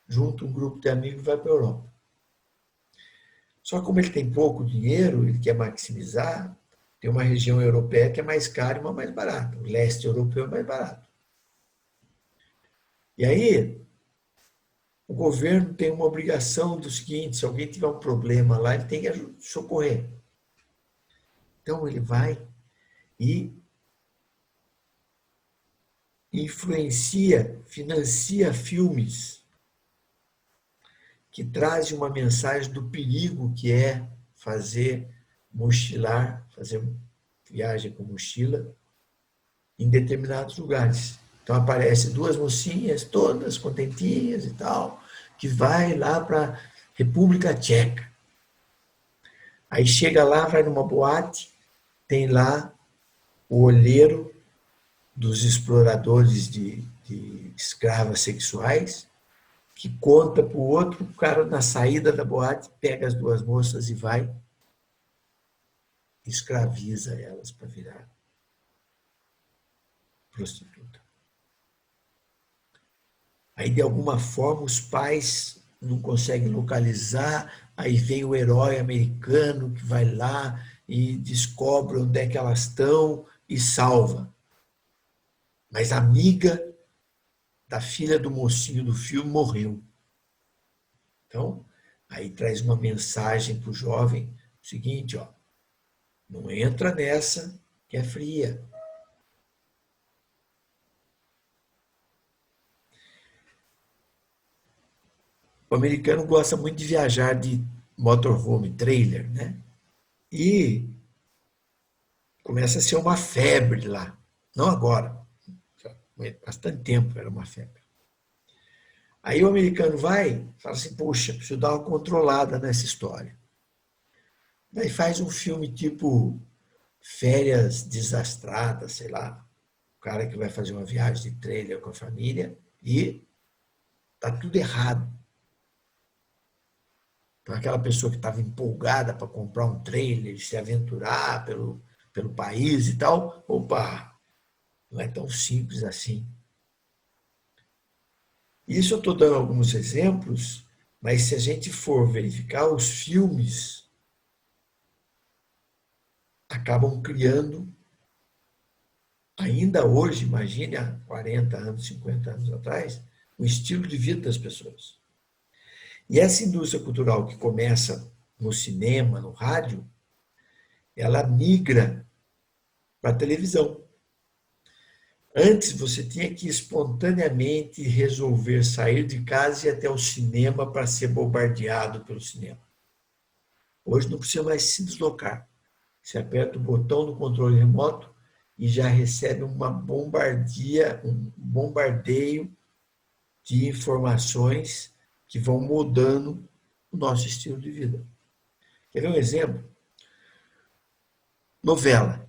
[SPEAKER 1] junta um grupo de amigos e vai para a Europa. Só que como ele tem pouco dinheiro, ele quer maximizar, tem uma região europeia que é mais cara e uma mais barata. O leste europeu é mais barato. E aí, o governo tem uma obrigação do seguinte: se alguém tiver um problema lá, ele tem que socorrer. Então, ele vai e influencia, financia filmes que trazem uma mensagem do perigo que é fazer mochilar, fazer viagem com mochila em determinados lugares. Então aparecem duas mocinhas, todas contentinhas e tal, que vai lá para a República Tcheca. Aí chega lá, vai numa boate, tem lá o olheiro dos exploradores de escravas sexuais, que conta para o outro, o cara na saída da boate pega as duas moças e vai, escraviza elas para virar prostituta. Aí, de alguma forma, os pais não conseguem localizar, aí vem o herói americano que vai lá e descobre onde é que elas estão e salva. Mas a amiga da filha do mocinho do filme morreu. Então, aí traz uma mensagem para o jovem, o seguinte, ó, não entra nessa que é fria. O americano gosta muito de viajar de motorhome, trailer, né? E começa a ser uma febre lá. Não agora, já há bastante tempo era uma febre. Aí o americano vai e fala assim, poxa, preciso dar uma controlada nessa história. Daí faz um filme tipo Férias Desastradas, sei lá. O cara que vai fazer uma viagem de trailer com a família e tá tudo errado. Então, aquela pessoa que estava empolgada para comprar um trailer, se aventurar pelo país e tal, opa, não é tão simples assim. Isso eu estou dando alguns exemplos, mas se a gente for verificar, os filmes acabam criando, ainda hoje, imagine há 40 anos, 50 anos atrás, o estilo de vida das pessoas. E essa indústria cultural que começa no cinema, no rádio, ela migra para a televisão. Antes você tinha que espontaneamente resolver sair de casa e ir até o cinema para ser bombardeado pelo cinema. Hoje não precisa mais se deslocar. Você aperta o botão do controle remoto e já recebe um bombardeio de informações que vão mudando o nosso estilo de vida. Quer ver um exemplo? Novela.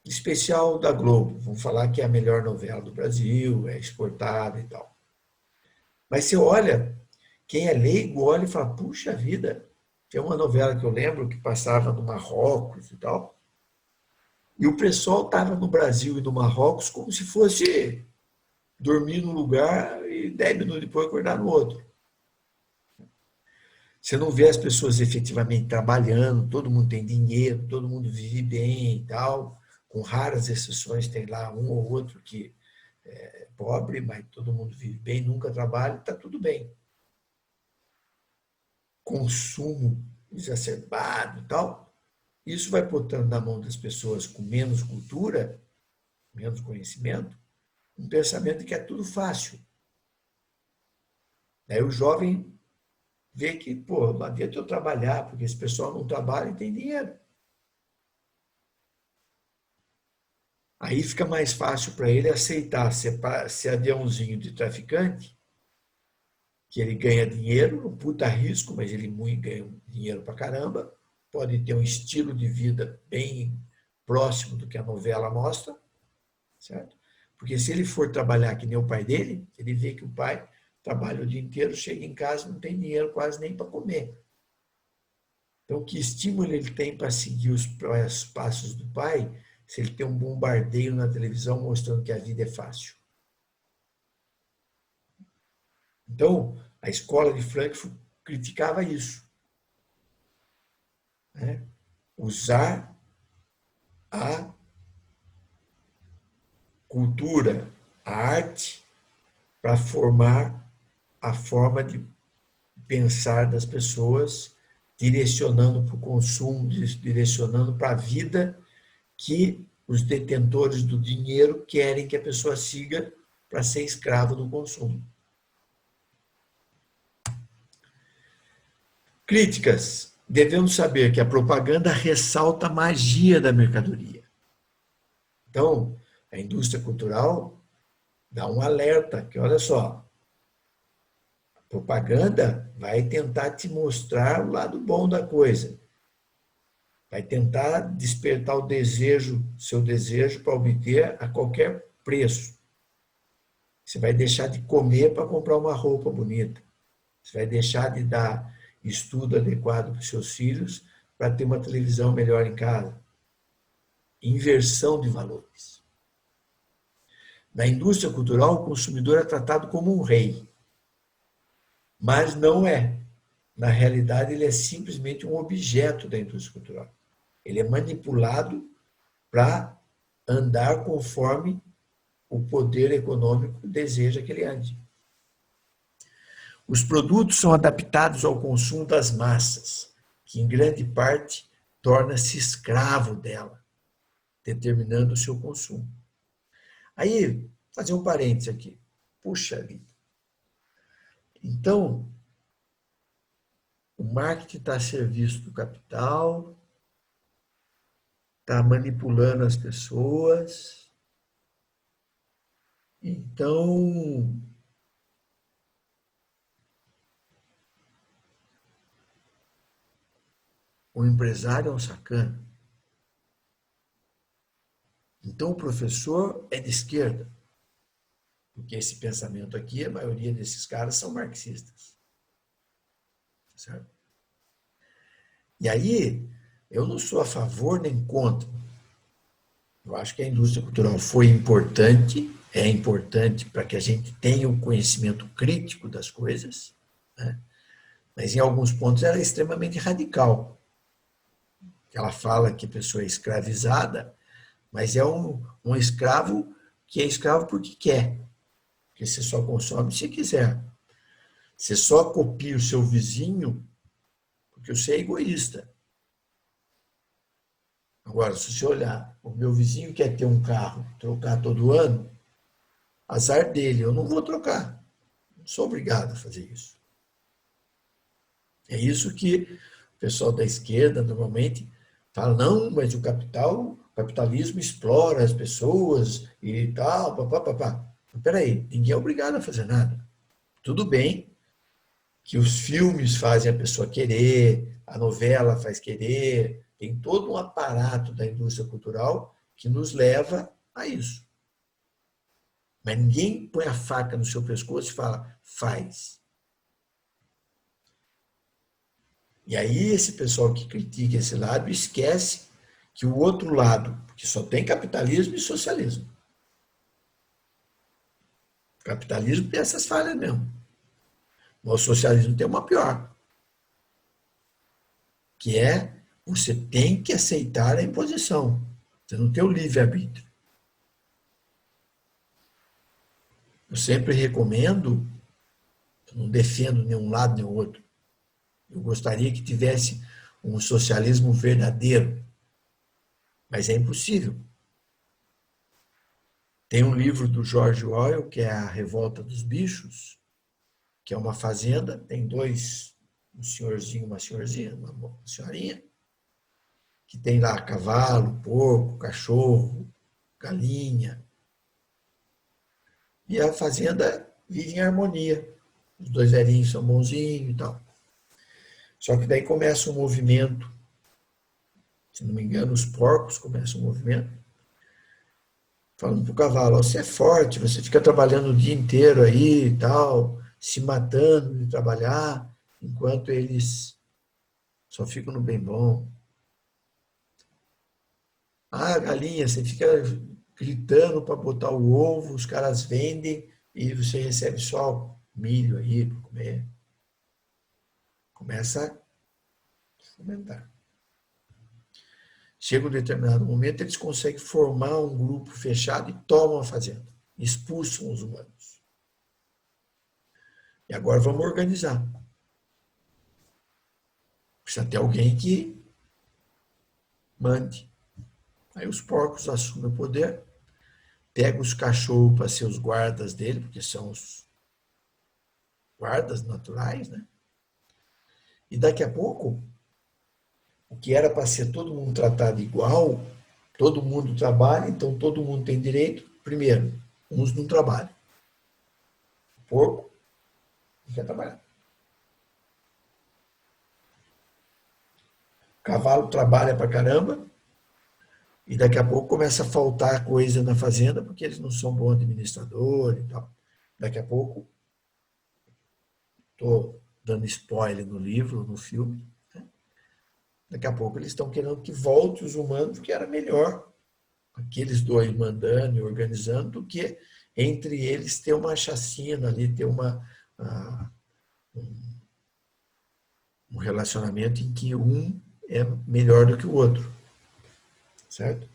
[SPEAKER 1] Especial da Globo. Vamos falar que é a melhor novela do Brasil, é exportada e tal. Mas você olha, quem é leigo olha e fala, puxa vida, tem uma novela que eu lembro que passava no Marrocos e tal, e o pessoal estava no Brasil e no Marrocos como se fosse dormir num lugar e 10 minutos depois acordar no outro. Você não vê as pessoas efetivamente trabalhando, todo mundo tem dinheiro, todo mundo vive bem e tal, com raras exceções, tem lá um ou outro que é pobre, mas todo mundo vive bem, nunca trabalha, está tudo bem. Consumo exacerbado e tal, isso vai botando na mão das pessoas com menos cultura, menos conhecimento, um pensamento de que é tudo fácil. Aí o jovem vê que, pô, não adianta eu trabalhar, porque esse pessoal não trabalha e tem dinheiro. Aí fica mais fácil para ele aceitar ser aviãozinho de traficante, que ele ganha dinheiro, um puta risco, mas ele ganha dinheiro pra caramba, pode ter um estilo de vida bem próximo do que a novela mostra, certo? Porque se ele for trabalhar que nem o pai dele, ele vê que o pai trabalha o dia inteiro, chega em casa, não tem dinheiro quase nem para comer. Então, que estímulo ele tem para seguir os passos do pai se ele tem um bombardeio na televisão mostrando que a vida é fácil? Então, a escola de Frankfurt criticava isso. Né? Usar a cultura, a arte, para formar a forma de pensar das pessoas, direcionando para o consumo, direcionando para a vida que os detentores do dinheiro querem que a pessoa siga para ser escravo do consumo. Críticas. Devemos saber que a propaganda ressalta a magia da mercadoria. Então, a indústria cultural dá um alerta, que olha só, a propaganda vai tentar te mostrar o lado bom da coisa. Vai tentar despertar o desejo, seu desejo para obter a qualquer preço. Você vai deixar de comer para comprar uma roupa bonita. Você vai deixar de dar estudo adequado para os seus filhos para ter uma televisão melhor em casa. Inversão de valores. Na indústria cultural, o consumidor é tratado como um rei, mas não é. Na realidade, ele é simplesmente um objeto da indústria cultural. Ele é manipulado para andar conforme o poder econômico deseja que ele ande. Os produtos são adaptados ao consumo das massas, que em grande parte torna-se escravo dela, determinando o seu consumo. Aí, fazer um parênteses aqui. Puxa vida. Então, o marketing está a serviço do capital, está manipulando as pessoas. Então, o empresário é um sacana. Então, o professor é de esquerda. Porque esse pensamento aqui, a maioria desses caras são marxistas. Certo? E aí, eu não sou a favor nem contra. Eu acho que a indústria cultural foi importante, é importante para que a gente tenha o conhecimento crítico das coisas, né? Mas em alguns pontos ela é extremamente radical. Ela fala que a pessoa é escravizada, mas é um escravo que é escravo porque quer, porque você só consome se quiser. Você só copia o seu vizinho porque você é egoísta. Agora, se você olhar, o meu vizinho quer ter um carro, trocar todo ano, azar dele, eu não vou trocar. Não sou obrigado a fazer isso. É isso que o pessoal da esquerda normalmente fala, não, mas o capitalismo explora as pessoas e tal, papapá. Peraí, ninguém é obrigado a fazer nada. Tudo bem que os filmes fazem a pessoa querer, a novela faz querer, tem todo um aparato da indústria cultural que nos leva a isso. Mas ninguém põe a faca no seu pescoço e fala, faz. E aí esse pessoal que critica esse lado esquece que o outro lado, que só tem capitalismo e socialismo. O capitalismo tem essas falhas mesmo. O socialismo tem uma pior, que é você tem que aceitar a imposição. Você não tem o livre-arbítrio. Eu sempre recomendo, eu não defendo nenhum lado nem o outro. Eu gostaria que tivesse um socialismo verdadeiro, mas é impossível. Tem um livro do George Orwell, que é A Revolta dos Bichos, que é uma fazenda, tem dois, um senhorzinho, uma senhorzinha, uma senhorinha, que tem lá cavalo, porco, cachorro, galinha. E a fazenda vive em harmonia. Os dois velhinhos são bonzinhos e tal. Só que daí começa um movimento, se não me engano, os porcos começam um movimento, falando pro cavalo, você é forte, você fica trabalhando o dia inteiro aí e tal, se matando de trabalhar, enquanto eles só ficam no bem bom. Ah, galinha, você fica gritando para botar o ovo, os caras vendem e você recebe só milho aí para comer. Começa a fomentar. Chega um determinado momento, eles conseguem formar um grupo fechado e tomam a fazenda. Expulsam os humanos. E agora vamos organizar. Precisa ter alguém que mande. Aí os porcos assumem o poder, pegam os cachorros para ser os guardas dele, porque são os guardas naturais, né? E daqui a pouco, o que era para ser todo mundo tratado igual, todo mundo trabalha, então todo mundo tem direito. Primeiro, uns não trabalham. O porco não quer trabalhar. O cavalo trabalha para caramba, e daqui a pouco começa a faltar coisa na fazenda, porque eles não são bons administradores e tal. Daqui a pouco, estou dando spoiler no livro, no filme, né? Daqui a pouco eles estão querendo que volte os humanos, porque era melhor aqueles dois mandando e organizando do que entre eles ter uma chacina ali, ter um relacionamento em que um é melhor do que o outro, certo?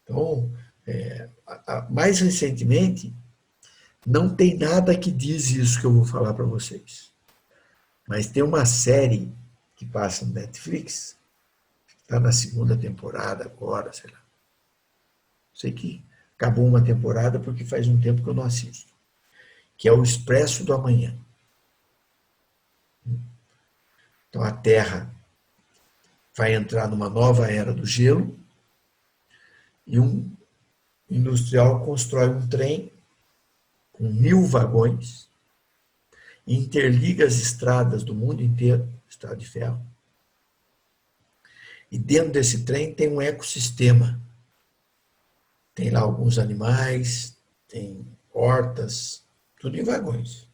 [SPEAKER 1] Então, mais recentemente, não tem nada que diz isso que eu vou falar para vocês. Mas tem uma série que passa no Netflix, está na segunda temporada agora, sei lá. Sei que acabou uma temporada porque faz um tempo que eu não assisto, que é o Expresso do Amanhã. Então a Terra vai entrar numa nova era do gelo e um industrial constrói um trem com 1.000 vagões, interliga as estradas do mundo inteiro, estrada de ferro, e dentro desse trem tem um ecossistema. Tem lá alguns animais, tem hortas, tudo em vagões.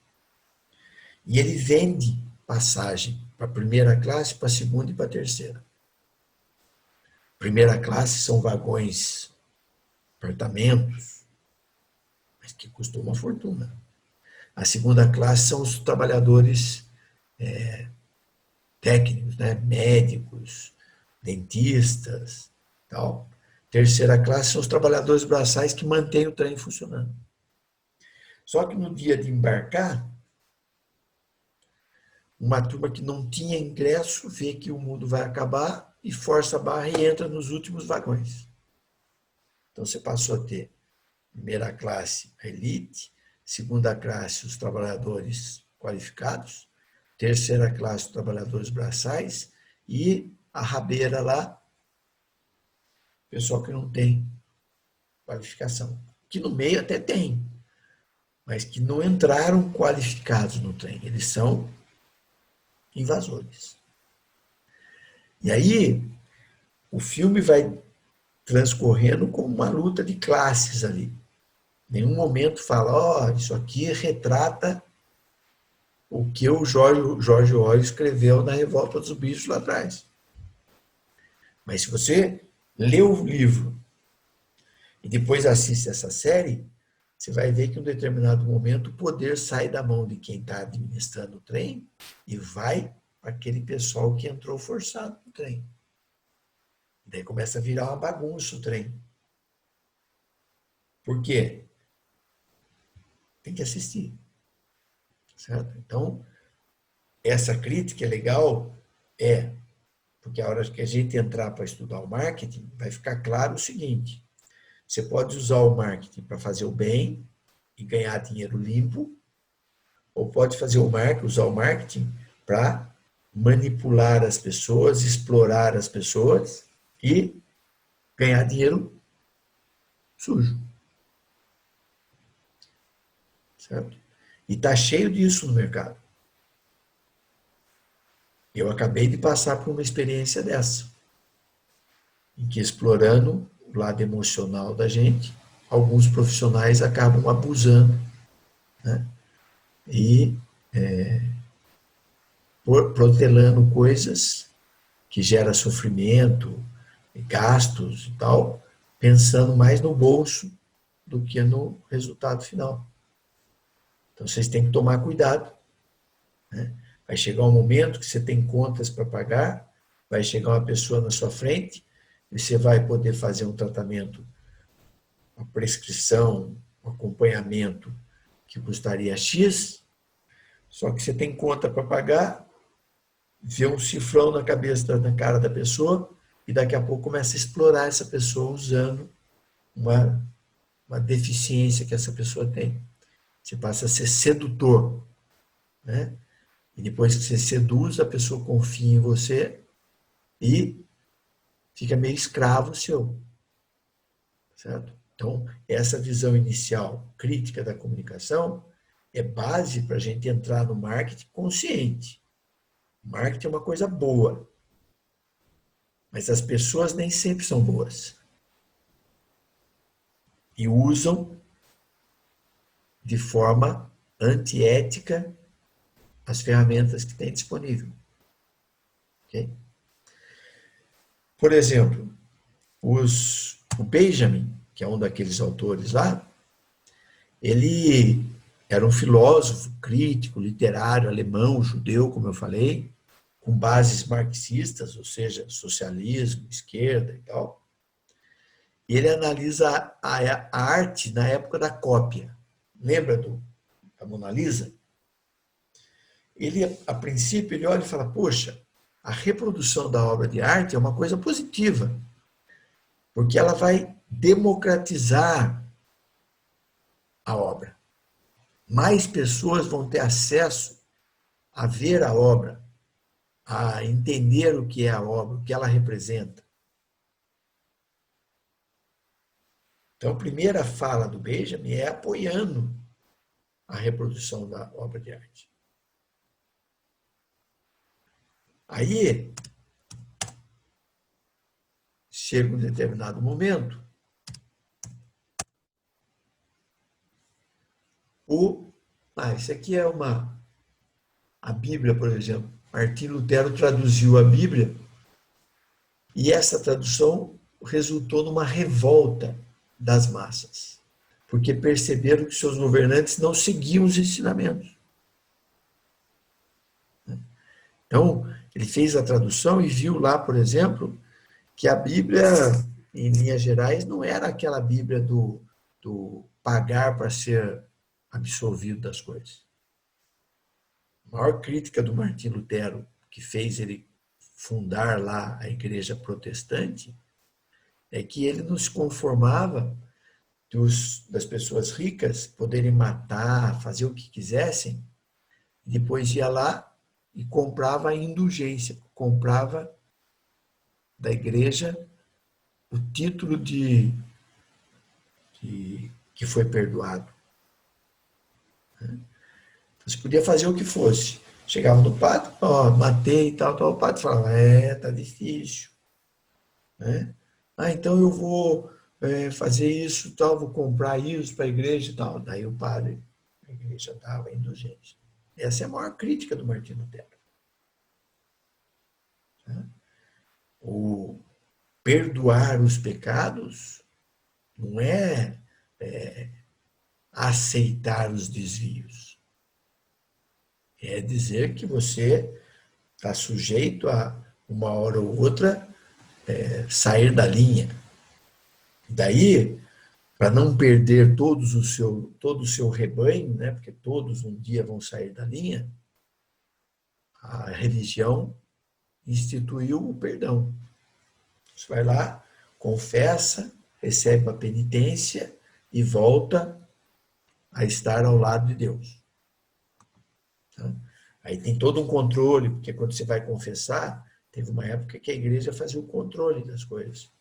[SPEAKER 1] E ele vende passagem para a primeira classe, para a segunda e para a terceira. Primeira classe são vagões, apartamentos, mas que custam uma fortuna. A segunda classe são os trabalhadores técnicos, né? Médicos, dentistas, tal. Terceira classe são os trabalhadores braçais que mantêm o trem funcionando. Só que no dia de embarcar, uma turma que não tinha ingresso vê que o mundo vai acabar e força a barra e entra nos últimos vagões. Então você passou a ter primeira classe, a elite, segunda classe, os trabalhadores qualificados, terceira classe, os trabalhadores braçais e a rabeira lá, pessoal que não tem qualificação. Que no meio até tem, mas que não entraram qualificados no trem. Eles são invasores. E aí, o filme vai transcorrendo como uma luta de classes ali. Em nenhum momento fala, ó, isso aqui retrata o que o George Orwell escreveu na Revolta dos Bichos lá atrás. Mas se você lê o livro e depois assiste essa série, você vai ver que em um determinado momento o poder sai da mão de quem está administrando o trem e vai para aquele pessoal que entrou forçado no trem. E daí começa a virar uma bagunça o trem. Por quê? Tem que assistir. Certo? Então, essa crítica é legal, porque a hora que a gente entrar para estudar o marketing, vai ficar claro o seguinte: você pode usar o marketing para fazer o bem e ganhar dinheiro limpo, ou pode usar o marketing para manipular as pessoas, explorar as pessoas e ganhar dinheiro sujo. Certo? E está cheio disso no mercado. Eu acabei de passar por uma experiência dessa, em que explorando o lado emocional da gente, alguns profissionais acabam abusando, né? E protelando coisas que geram sofrimento, gastos e tal, pensando mais no bolso do que no resultado final. Então vocês têm que tomar cuidado, né? Vai chegar um momento que você tem contas para pagar, vai chegar uma pessoa na sua frente e você vai poder fazer um tratamento, uma prescrição, um acompanhamento que custaria X, só que você tem conta para pagar, vê um cifrão na cara da pessoa e daqui a pouco começa a explorar essa pessoa usando uma deficiência que essa pessoa tem. Você passa a ser sedutor, né? E depois que você seduz, a pessoa confia em você e fica meio escravo seu, certo? Então, essa visão inicial crítica da comunicação é base para a gente entrar no marketing consciente. Marketing é uma coisa boa, mas as pessoas nem sempre são boas. E usam de forma antiética as ferramentas que tem disponível. Okay? Por exemplo, o Benjamin, que é um daqueles autores lá, Ele era um filósofo, crítico, literário, alemão, judeu, como eu falei, com bases marxistas, ou seja, socialismo, esquerda e tal. E ele analisa a arte na época da cópia. Lembra da Mona Lisa? Ele, a princípio, ele olha e fala, poxa, a reprodução da obra de arte é uma coisa positiva, porque ela vai democratizar a obra. Mais pessoas vão ter acesso a ver a obra, a entender o que é a obra, o que ela representa. Então, a primeira fala do Benjamin é apoiando a reprodução da obra de arte. Aí, chega um determinado momento, isso aqui é a Bíblia, por exemplo. Martim Lutero traduziu a Bíblia e essa tradução resultou numa revolta das massas, porque perceberam que seus governantes não seguiam os ensinamentos. Então, ele fez a tradução e viu lá, por exemplo, que a Bíblia, em linhas gerais, não era aquela Bíblia do pagar para ser absolvido das coisas. A maior crítica do Martim Lutero, que fez ele fundar lá a igreja protestante, é que ele não se conformava das pessoas ricas poderem matar, fazer o que quisessem, e depois ia lá e comprava a indulgência, comprava da igreja o título de que foi perdoado. Você podia fazer o que fosse. Chegava no padre, matei e tal, tal. O padre falava, tá difícil. Né? Então eu vou fazer isso, tal, vou comprar isso para a igreja e tal. Daí o padre, a igreja dava indulgência. Essa é a maior crítica do Martim Lutero. Né? O perdoar os pecados não é aceitar os desvios. É dizer que você está sujeito a, uma hora ou outra, sair da linha. Daí, para não perder todo o seu rebanho, né, porque todos um dia vão sair da linha, a religião instituiu o perdão. Você vai lá, confessa, recebe a penitência e volta a estar ao lado de Deus. Tá? Aí tem todo um controle, porque quando você vai confessar, teve uma época que a igreja fazia o controle das coisas.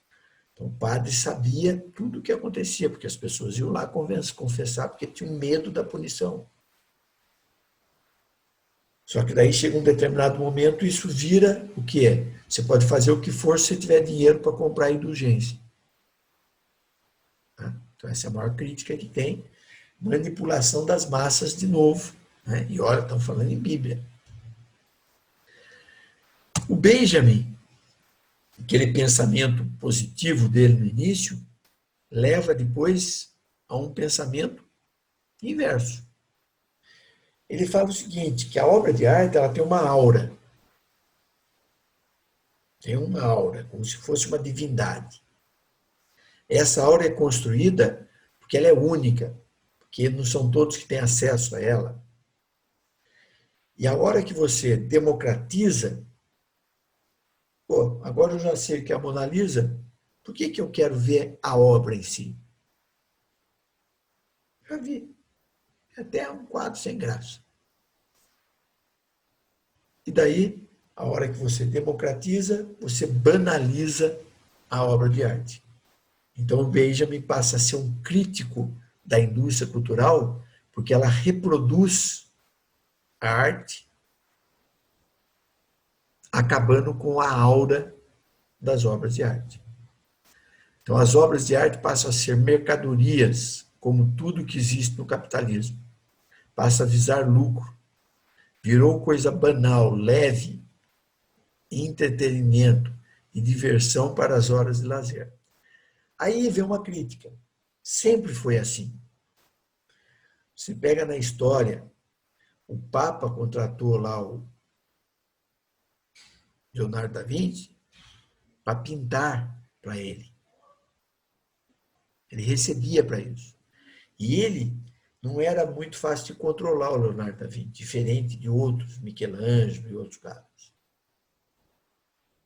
[SPEAKER 1] Então o padre sabia tudo o que acontecia, porque as pessoas iam lá confessar porque tinham medo da punição. Só que daí chega um determinado momento e isso vira o que é? Você pode fazer o que for se tiver dinheiro para comprar indulgência. Tá? Então essa é a maior crítica que tem. Manipulação das massas de novo. Né? E olha, estão falando em Bíblia. O Benjamin, aquele pensamento positivo dele no início, leva depois a um pensamento inverso. Ele fala o seguinte, que a obra de arte ela tem uma aura. Tem uma aura, como se fosse uma divindade. Essa aura é construída porque ela é única, porque não são todos que têm acesso a ela. E a hora que você democratiza, agora eu já sei que é a Mona Lisa, por que eu quero ver a obra em si? Já vi. É até um quadro sem graça. E daí, a hora que você democratiza, você banaliza a obra de arte. Então, o Benjamin passa a ser um crítico da indústria cultural, porque ela reproduz a arte, acabando com a aura das obras de arte. Então, as obras de arte passam a ser mercadorias, como tudo que existe no capitalismo. Passa a visar lucro. Virou coisa banal, leve, entretenimento e diversão para as horas de lazer. Aí vem uma crítica. Sempre foi assim. Você pega na história, o Papa contratou lá o Leonardo da Vinci para pintar para ele. Ele recebia para isso. E ele não era muito fácil de controlar o Leonardo da Vinci, diferente de outros, Michelangelo e outros caras.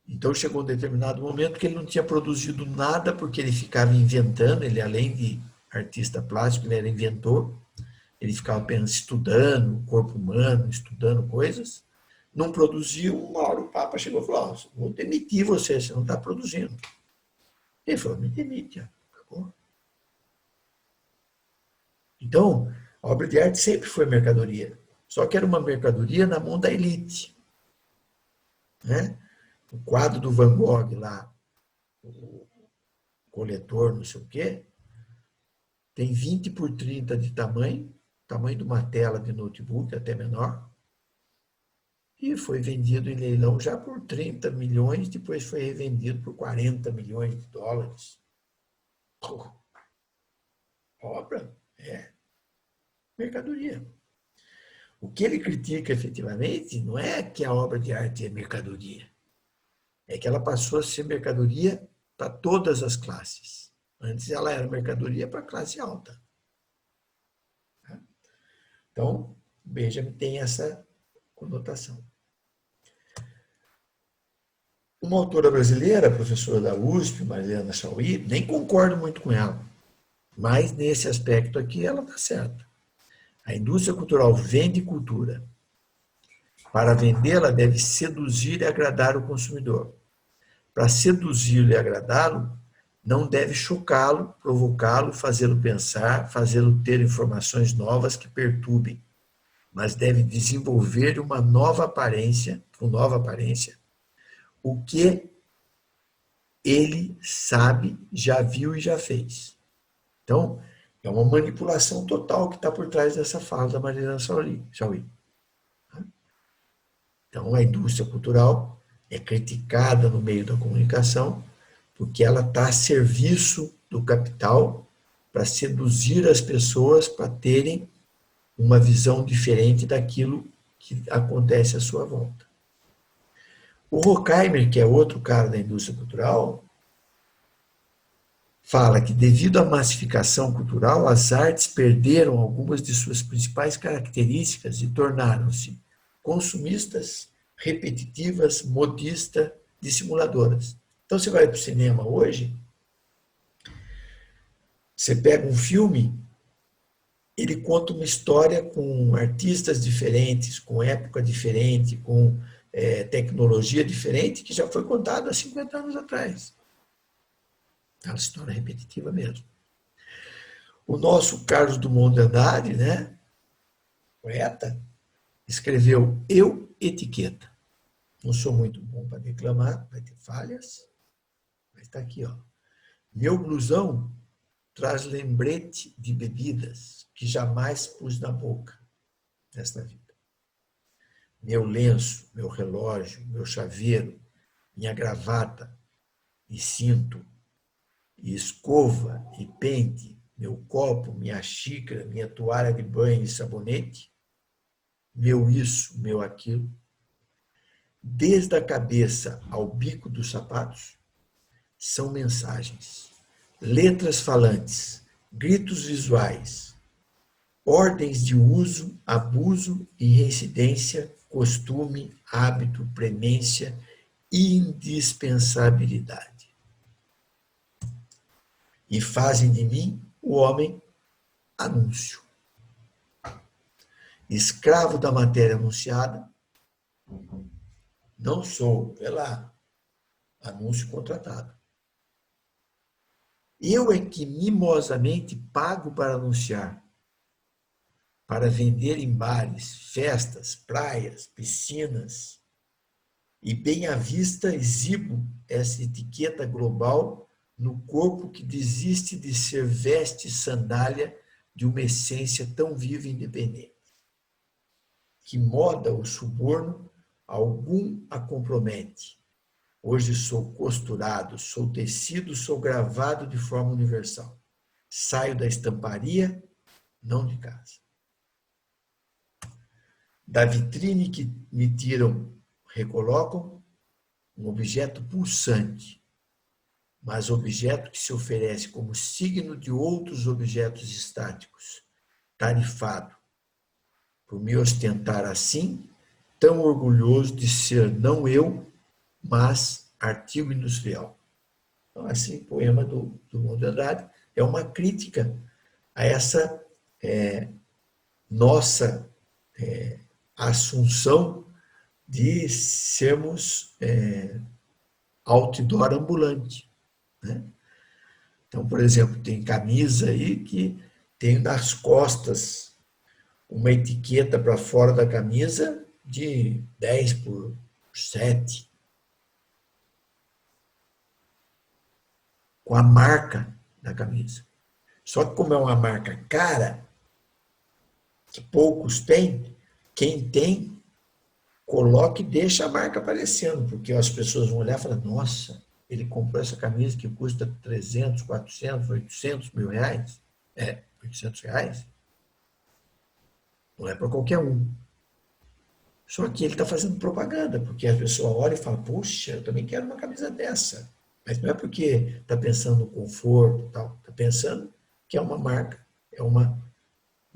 [SPEAKER 1] Então chegou um determinado momento que ele não tinha produzido nada porque ele ficava inventando, ele além de artista plástico, ele era inventor, ele ficava apenas estudando o corpo humano, estudando coisas, não produziu, uma hora o Papa chegou e falou, vou demitir você, você não está produzindo. Ele falou, me demite, acabou. Então, a obra de arte sempre foi mercadoria, só que era uma mercadoria na mão da elite. Né? O quadro do Van Gogh lá, o coletor, não sei o quê, tem 20 por 30 de tamanho de uma tela de notebook, até menor, e foi vendido em leilão já por 30 milhões, depois foi revendido por 40 milhões de dólares. Obra é mercadoria. O que ele critica efetivamente não é que a obra de arte é mercadoria, é que ela passou a ser mercadoria para todas as classes. Antes ela era mercadoria para a classe alta. Então, Benjamin tem essa conotação. Uma autora brasileira, professora da USP, Mariana Chauí, nem concordo muito com ela, mas nesse aspecto aqui ela está certa. A indústria cultural vende cultura. Para vendê-la, deve seduzir e agradar o consumidor. Para seduzi-lo e agradá-lo, não deve chocá-lo, provocá-lo, fazê-lo pensar, fazê-lo ter informações novas que perturbem, mas deve desenvolver uma nova aparência, o que ele sabe, já viu e já fez. Então, é uma manipulação total que está por trás dessa fala da Mariana Chauí. Então, a indústria cultural é criticada no meio da comunicação porque ela está a serviço do capital para seduzir as pessoas para terem uma visão diferente daquilo que acontece à sua volta. O Horkheimer, que é outro cara da indústria cultural, fala que devido à massificação cultural, as artes perderam algumas de suas principais características e tornaram-se consumistas, repetitivas, modistas, dissimuladoras. Então você vai para o cinema hoje, você pega um filme, ele conta uma história com artistas diferentes, com época diferente, com tecnologia diferente, que já foi contada há 50 anos atrás. É uma história repetitiva mesmo. O nosso Carlos Drummond de Andrade, né, poeta, escreveu Eu, Etiqueta. Não sou muito bom para declamar, vai ter falhas, mas está aqui, ó. Meu blusão traz lembrete de bebidas que jamais pus na boca nesta vida. Meu lenço, meu relógio, meu chaveiro, minha gravata e cinto, e escova e pente, meu copo, minha xícara, minha toalha de banho e sabonete, meu isso, meu aquilo, desde a cabeça ao bico dos sapatos, são mensagens, letras falantes, gritos visuais, ordens de uso, abuso e reincidência, costume, hábito, premência e indispensabilidade. E fazem de mim o homem anúncio. Escravo da matéria anunciada, não sou, vê lá, anúncio contratado. Eu é que mimosamente pago para anunciar, para vender em bares, festas, praias, piscinas, e bem à vista exibo essa etiqueta global no corpo que desiste de ser veste e sandália de uma essência tão viva e independente. Que moda ou suborno algum a compromete. Hoje sou costurado, sou tecido, sou gravado de forma universal. Saio da estamparia, não de casa. Da vitrine que me tiram, recolocam um objeto pulsante, mas objeto que se oferece como signo de outros objetos estáticos, tarifado, por me ostentar assim, tão orgulhoso de ser não eu, mas artigo industrial. Então, assim, poema do Drummond de Andrade é uma crítica a essa nossa assunção de sermos outdoor ambulante, né? Então, por exemplo, tem camisa aí que tem nas costas uma etiqueta para fora da camisa de 10 por 7, com a marca da camisa. Só que como é uma marca cara, que poucos têm, quem tem, coloca e deixa a marca aparecendo, porque as pessoas vão olhar e falar, nossa, ele comprou essa camisa que custa 300, 400, 800 mil reais. 800 reais? Não é para qualquer um. Só que ele está fazendo propaganda, porque a pessoa olha e fala, puxa, eu também quero uma camisa dessa. Mas não é porque está pensando no conforto, tal, está pensando que é uma marca, é um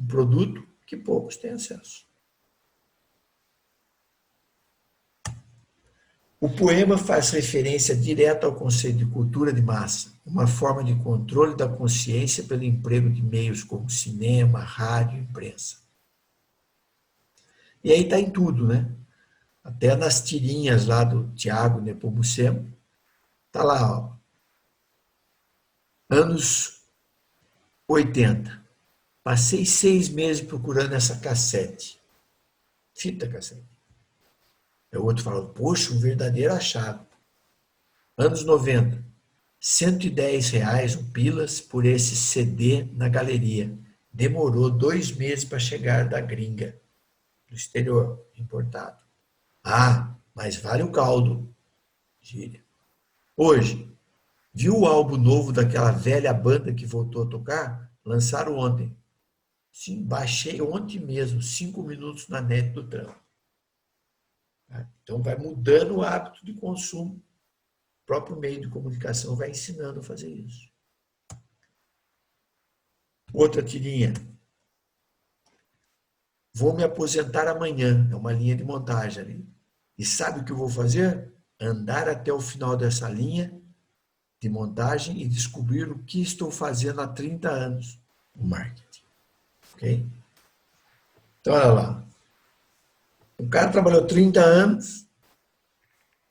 [SPEAKER 1] produto que poucos têm acesso. O poema faz referência direta ao conceito de cultura de massa, uma forma de controle da consciência pelo emprego de meios como cinema, rádio, imprensa. E aí está em tudo, né? Até nas tirinhas lá do Tiago Nepomucemo, está lá, ó, anos 80. Passei 6 meses procurando essa cassete. Fita cassete. Aí o outro fala, poxa, um verdadeiro achado. Anos 90. R$ 110 um pilas por esse CD na galeria. Demorou 2 meses para chegar da gringa, do exterior, importado. Ah, mas vale o caldo. Gíria. Hoje, viu o álbum novo daquela velha banda que voltou a tocar? Lançaram ontem. Sim, baixei ontem mesmo, 5 minutos na net do trampo. Então vai mudando o hábito de consumo. O próprio meio de comunicação vai ensinando a fazer isso. Outra tirinha. Vou me aposentar amanhã. É uma linha de montagem ali. E sabe o que eu vou fazer? Andar até o final dessa linha de montagem e descobrir o que estou fazendo há 30 anos. O marketing. Ok? Então, olha lá. O cara trabalhou 30 anos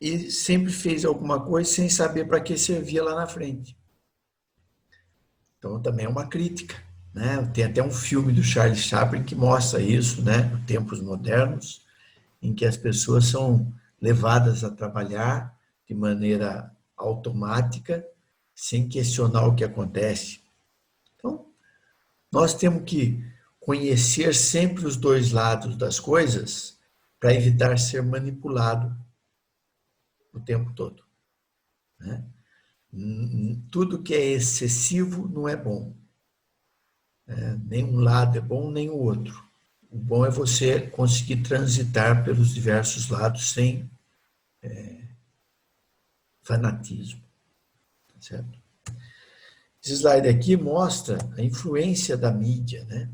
[SPEAKER 1] e sempre fez alguma coisa sem saber para que servia lá na frente. Então, também é uma crítica, né? Tem até um filme do Charlie Chaplin que mostra isso, né? Tempos modernos, em que as pessoas são levadas a trabalhar de maneira automática, sem questionar o que acontece. Então, nós temos que conhecer sempre os dois lados das coisas para evitar ser manipulado o tempo todo, né? Tudo que é excessivo não é bom. Nem um lado é bom, nem o outro. O bom é você conseguir transitar pelos diversos lados sem fanatismo, tá certo? Esse slide aqui mostra a influência da mídia, né?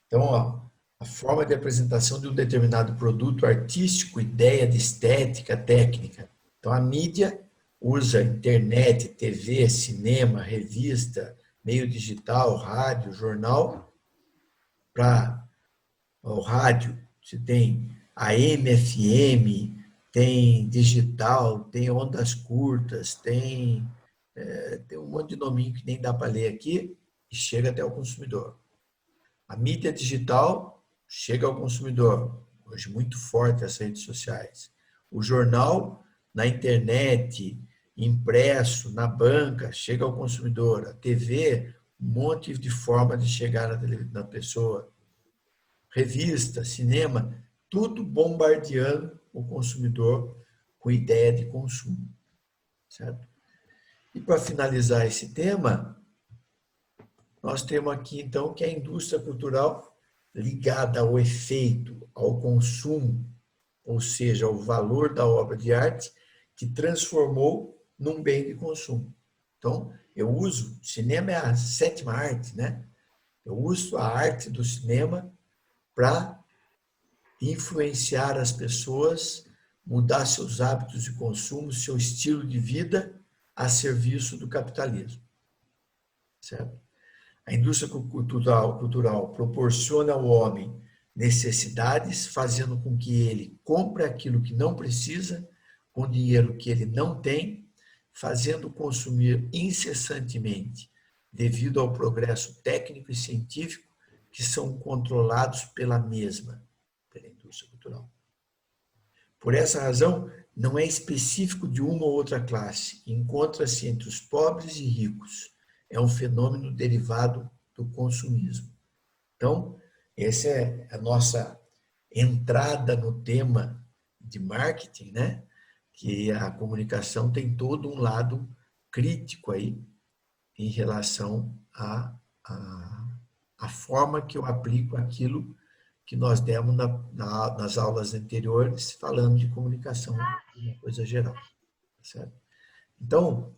[SPEAKER 1] Então, ó, a forma de apresentação de um determinado produto artístico, ideia de estética, técnica. Então, a mídia usa internet, TV, cinema, revista, meio digital, rádio, jornal. Para o rádio, você tem AM, FM, tem digital, tem ondas curtas, tem um monte de nominho que nem dá para ler aqui e chega até o consumidor. A mídia digital chega ao consumidor, hoje muito forte as redes sociais. O jornal na internet, impresso, na banca, chega ao consumidor. A TV, um monte de forma de chegar na pessoa. Revista, cinema, tudo bombardeando o consumidor com ideia de consumo, certo? E para finalizar esse tema, nós temos aqui então que a indústria cultural ligada ao efeito, ao consumo, ou seja, ao valor da obra de arte, que transformou num bem de consumo. Então, eu uso, cinema é a sétima arte, né? Eu uso a arte do cinema para influenciar as pessoas, mudar seus hábitos de consumo, seu estilo de vida a serviço do capitalismo. Certo? A indústria cultural proporciona ao homem necessidades, fazendo com que ele compre aquilo que não precisa, com dinheiro que ele não tem, fazendo consumir incessantemente, devido ao progresso técnico e científico que são controlados pela mesma, pela indústria cultural. Por essa razão, não é específico de uma ou outra classe, encontra-se entre os pobres e ricos. É um fenômeno derivado do consumismo. Então, essa é a nossa entrada no tema de marketing, né? Que a comunicação tem todo um lado crítico aí em relação à forma que eu aplico aquilo que nós demos nas aulas anteriores, falando de comunicação, uma coisa geral. Certo? Então,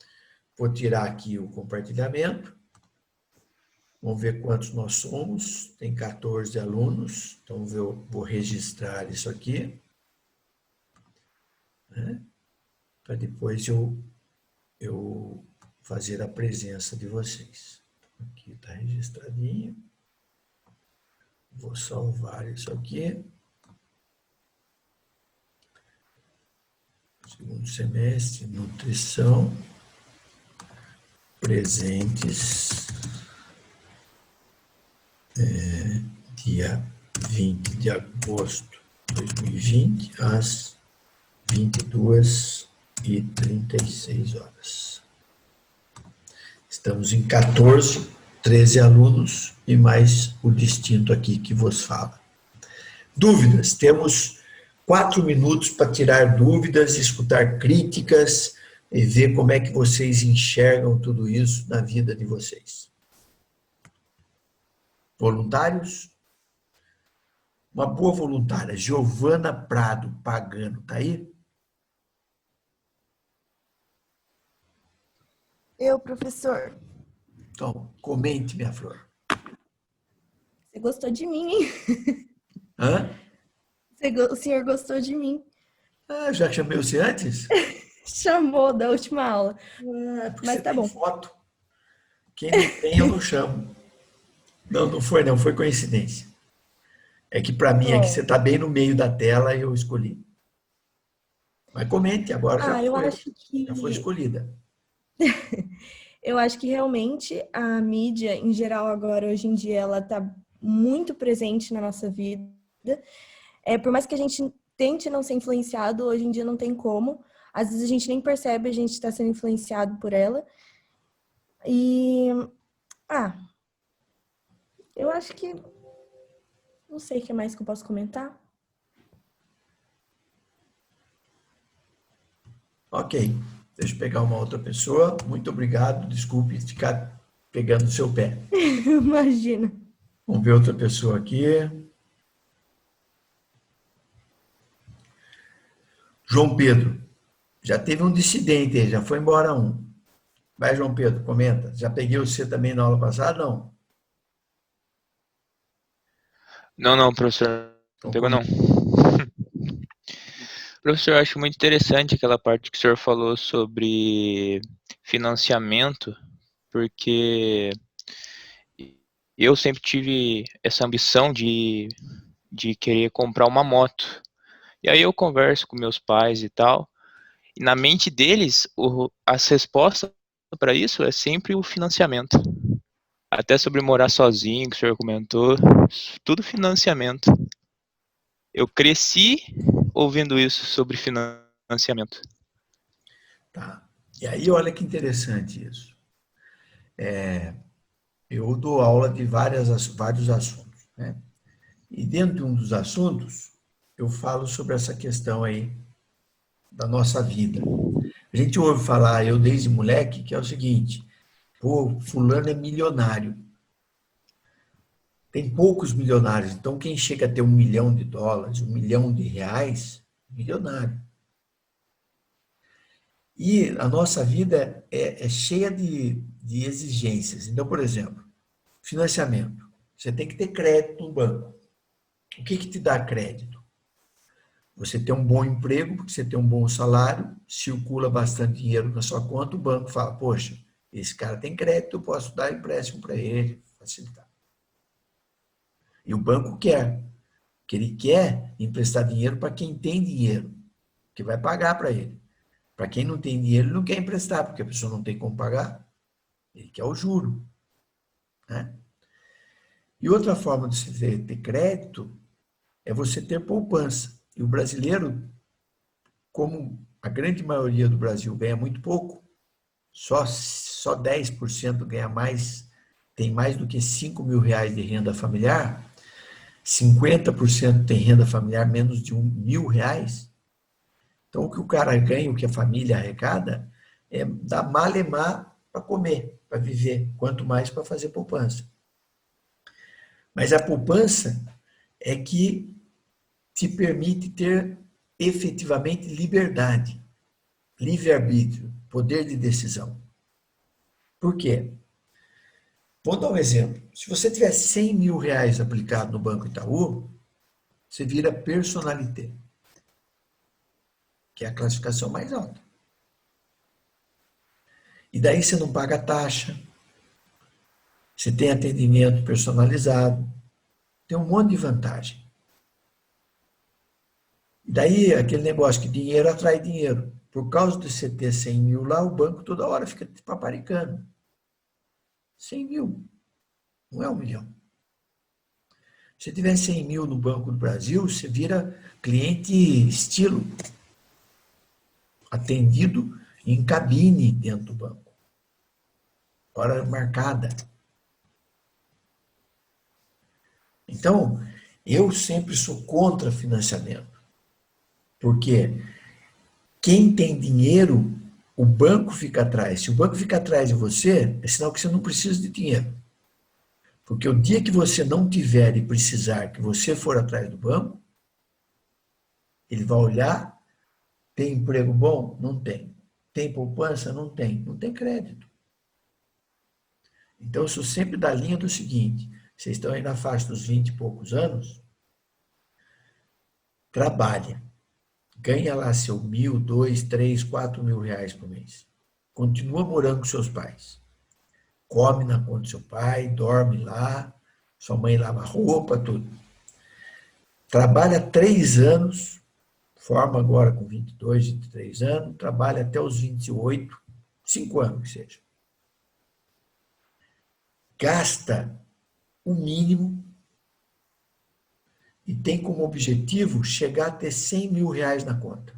[SPEAKER 1] vou tirar aqui o compartilhamento. Vamos ver quantos nós somos. Tem 14 alunos. Então, eu vou registrar isso aqui. Né? Para depois eu fazer a presença de vocês. Aqui está registradinho. Vou salvar isso aqui. Segundo semestre, nutrição, presentes, dia 20 de agosto de 2020, às 22h36. Estamos em 14, 13 alunos e mais o distinto aqui que vos fala. Dúvidas? Temos 4 minutos para tirar dúvidas, escutar críticas e ver como é que vocês enxergam tudo isso na vida de vocês. Voluntários? Uma boa voluntária, Giovana Prado Pagano, tá aí?
[SPEAKER 2] Eu, professor.
[SPEAKER 1] Então, comente, minha flor.
[SPEAKER 2] Você gostou de mim, hein?
[SPEAKER 1] Hã?
[SPEAKER 2] O senhor gostou de mim.
[SPEAKER 1] Ah, já chamei você antes?
[SPEAKER 2] Chamou da última aula.
[SPEAKER 1] Porque
[SPEAKER 2] Mas
[SPEAKER 1] você
[SPEAKER 2] tá
[SPEAKER 1] tem
[SPEAKER 2] bom.
[SPEAKER 1] foto. Quem não tem, eu não chamo. Não, não foi coincidência. É que para mim aqui você está bem no meio da tela e eu escolhi. Mas comente, agora
[SPEAKER 2] Eu acho
[SPEAKER 1] já foi
[SPEAKER 2] que
[SPEAKER 1] escolhida.
[SPEAKER 2] eu acho que realmente a mídia em geral agora hoje em dia ela tá muito presente na nossa vida. Por mais que a gente tente não ser influenciado, hoje em dia não tem como. Às vezes a gente nem percebe, a gente está sendo influenciado por ela. E eu acho que não sei o que mais que eu posso comentar.
[SPEAKER 1] Ok, deixa eu pegar uma outra pessoa. Muito obrigado, desculpe ficar pegando o seu pé.
[SPEAKER 2] Imagina.
[SPEAKER 1] Vamos ver outra pessoa aqui. João Pedro, já teve um dissidente aí, já foi embora um. Vai, João Pedro, comenta. Já peguei você também na aula passada, não?
[SPEAKER 3] Não, professor. Não pegou, não. Professor, eu acho muito interessante aquela parte que o senhor falou sobre financiamento, porque eu sempre tive essa ambição de querer comprar uma moto. E aí eu converso com meus pais e tal, e na mente deles, as respostas para isso é sempre o financiamento. Até sobre morar sozinho, que o senhor comentou, tudo financiamento. Eu cresci ouvindo isso sobre financiamento.
[SPEAKER 1] Tá. E aí, olha que interessante isso. Eu dou aula de vários assuntos, né? E dentro de um dos assuntos, eu falo sobre essa questão aí da nossa vida. A gente ouve falar, eu desde moleque, que é o seguinte: pô, fulano é milionário. Tem poucos milionários. Então, quem chega a ter US$ 1.000.000, US$ 1.000.000, milionário. E a nossa vida é cheia de exigências. Então, por exemplo, financiamento. Você tem que ter crédito no banco. O que te dá crédito? Você tem um bom emprego, porque você tem um bom salário, circula bastante dinheiro na sua conta, o banco fala, poxa, esse cara tem crédito, eu posso dar empréstimo para ele, facilitar. E o banco quer, porque ele quer emprestar dinheiro para quem tem dinheiro, que vai pagar para ele. Para quem não tem dinheiro, ele não quer emprestar, porque a pessoa não tem como pagar. Ele quer o juro. Né? E outra forma de você ter crédito é você ter poupança. E o brasileiro, como a grande maioria do Brasil ganha muito pouco, só 10% ganha mais, tem mais do que R$ 5.000 de renda familiar, 50% tem renda familiar menos de R$ 1.000. Então, o que o cara ganha, o que a família arrecada, é dar malemar para comer, para viver, quanto mais para fazer poupança. Mas a poupança é que te permite ter efetivamente liberdade, livre-arbítrio, poder de decisão. Por quê? Vou dar um exemplo. Se você tiver R$ 100.000 aplicado no Banco Itaú, você vira personalité, que é a classificação mais alta. E daí você não paga taxa, você tem atendimento personalizado, tem um monte de vantagem. E daí aquele negócio que dinheiro atrai dinheiro. Por causa de você ter 100.000 lá, o banco toda hora fica te paparicando. 100.000, não é 1.000.000. Se tiver 100.000 no Banco do Brasil, você vira cliente estilo, atendido em cabine dentro do banco. Hora marcada. Então, eu sempre sou contra financiamento. Porque quem tem dinheiro, o banco fica atrás. Se o banco fica atrás de você, é sinal que você não precisa de dinheiro. Porque o dia que você não tiver e precisar, que você for atrás do banco, ele vai olhar, tem emprego bom? Não tem. Tem poupança? Não tem. Não tem crédito. Então, eu sou sempre da linha do seguinte, vocês estão aí na faixa dos 20 e poucos anos, trabalha. Ganha lá seu 1.000, 2.000, 3.000, 4.000 reais por mês. Continua morando com seus pais. Come na conta do seu pai, dorme lá, sua mãe lava roupa, tudo. Trabalha 3 anos, forma agora com 22, 23 anos, trabalha até os 28, 5 anos que seja. Gasta o mínimo e tem como objetivo chegar a ter 100.000 reais na conta,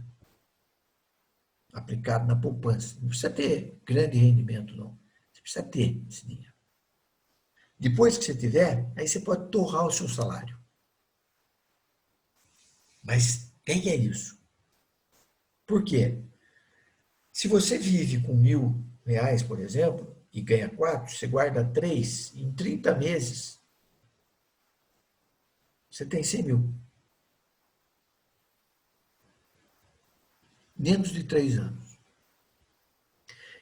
[SPEAKER 1] aplicado na poupança. Não precisa ter grande rendimento, não. Você precisa ter esse dinheiro. Depois que você tiver, aí você pode torrar o seu salário. Mas tem é isso. Por quê? Se você vive com 1.000 reais, por exemplo, e ganha 4, você guarda 3, em 30 meses, você tem 100.000. Menos de 3 anos.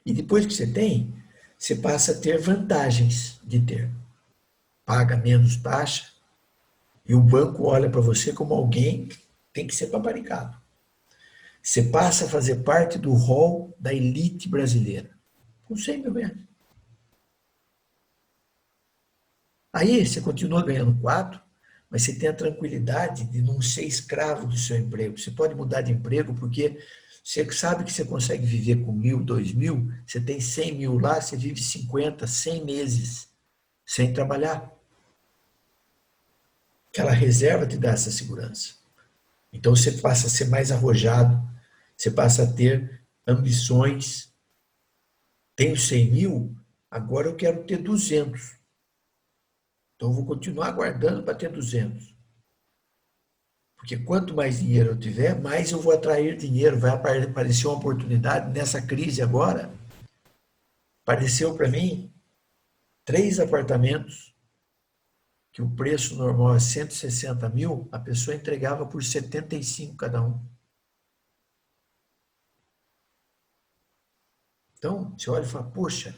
[SPEAKER 1] E depois que você tem, você passa a ter vantagens de ter. Paga menos taxa e o banco olha para você como alguém que tem que ser paparicado. Você passa a fazer parte do rol da elite brasileira. Com 100.000 reais. Aí você continua ganhando 4, mas você tem a tranquilidade de não ser escravo do seu emprego. Você pode mudar de emprego porque você sabe que você consegue viver com 1.000, 2.000, você tem 100.000 lá, você vive 50, 100 meses sem trabalhar. Aquela reserva te dá essa segurança. Então você passa a ser mais arrojado, você passa a ter ambições. Tenho 100.000, agora eu quero ter 200. Então eu vou continuar guardando para ter 200. Porque quanto mais dinheiro eu tiver, mais eu vou atrair dinheiro. Vai aparecer uma oportunidade nessa crise agora. Apareceu para mim 3 apartamentos que o preço normal é 160 mil, a pessoa entregava por 75 cada um. Então, você olha e fala, poxa,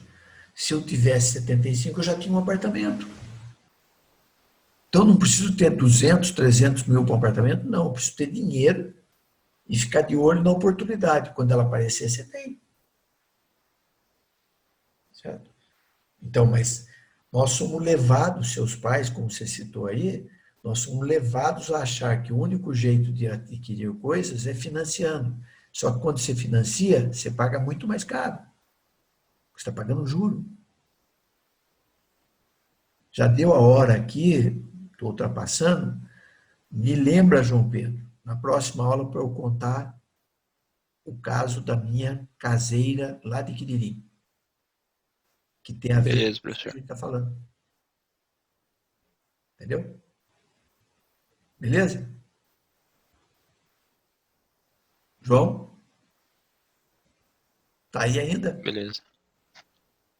[SPEAKER 1] se eu tivesse 75, eu já tinha um apartamento. Então, não preciso ter 200, 300 mil para um apartamento, não. Eu preciso ter dinheiro e ficar de olho na oportunidade. Quando ela aparecer, você tem. Certo? Então, mas nós somos levados, seus pais, como você citou aí, nós somos levados a achar que o único jeito de adquirir coisas é financiando. Só que quando você financia, você paga muito mais caro. Você está pagando juro. Já deu a hora aqui, estou ultrapassando. Me lembra, João Pedro, na próxima aula para eu contar o caso da minha caseira lá de Quiririm, que tem a ver
[SPEAKER 3] Beleza,
[SPEAKER 1] com o que a
[SPEAKER 3] professor.
[SPEAKER 1] gente está falando. Entendeu? Beleza? João? Tá aí ainda?
[SPEAKER 3] Beleza.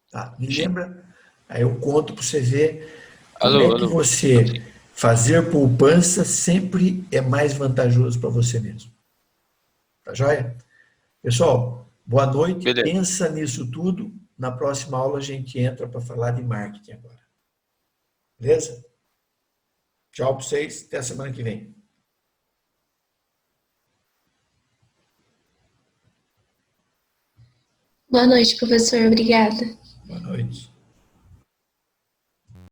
[SPEAKER 1] Tá. Me
[SPEAKER 3] Sim.
[SPEAKER 1] lembra? Aí eu conto para você ver como
[SPEAKER 3] Alô,
[SPEAKER 1] é que
[SPEAKER 3] alô. Tô sim.
[SPEAKER 1] você fazer poupança sempre é mais vantajoso para você mesmo. Tá joia? Pessoal, boa noite.
[SPEAKER 3] Beleza.
[SPEAKER 1] Pensa nisso tudo. Na próxima aula a gente entra para falar de marketing agora. Beleza? Tchau para vocês. Até a semana que vem.
[SPEAKER 4] Boa noite, professor. Obrigada.
[SPEAKER 1] Boa noite.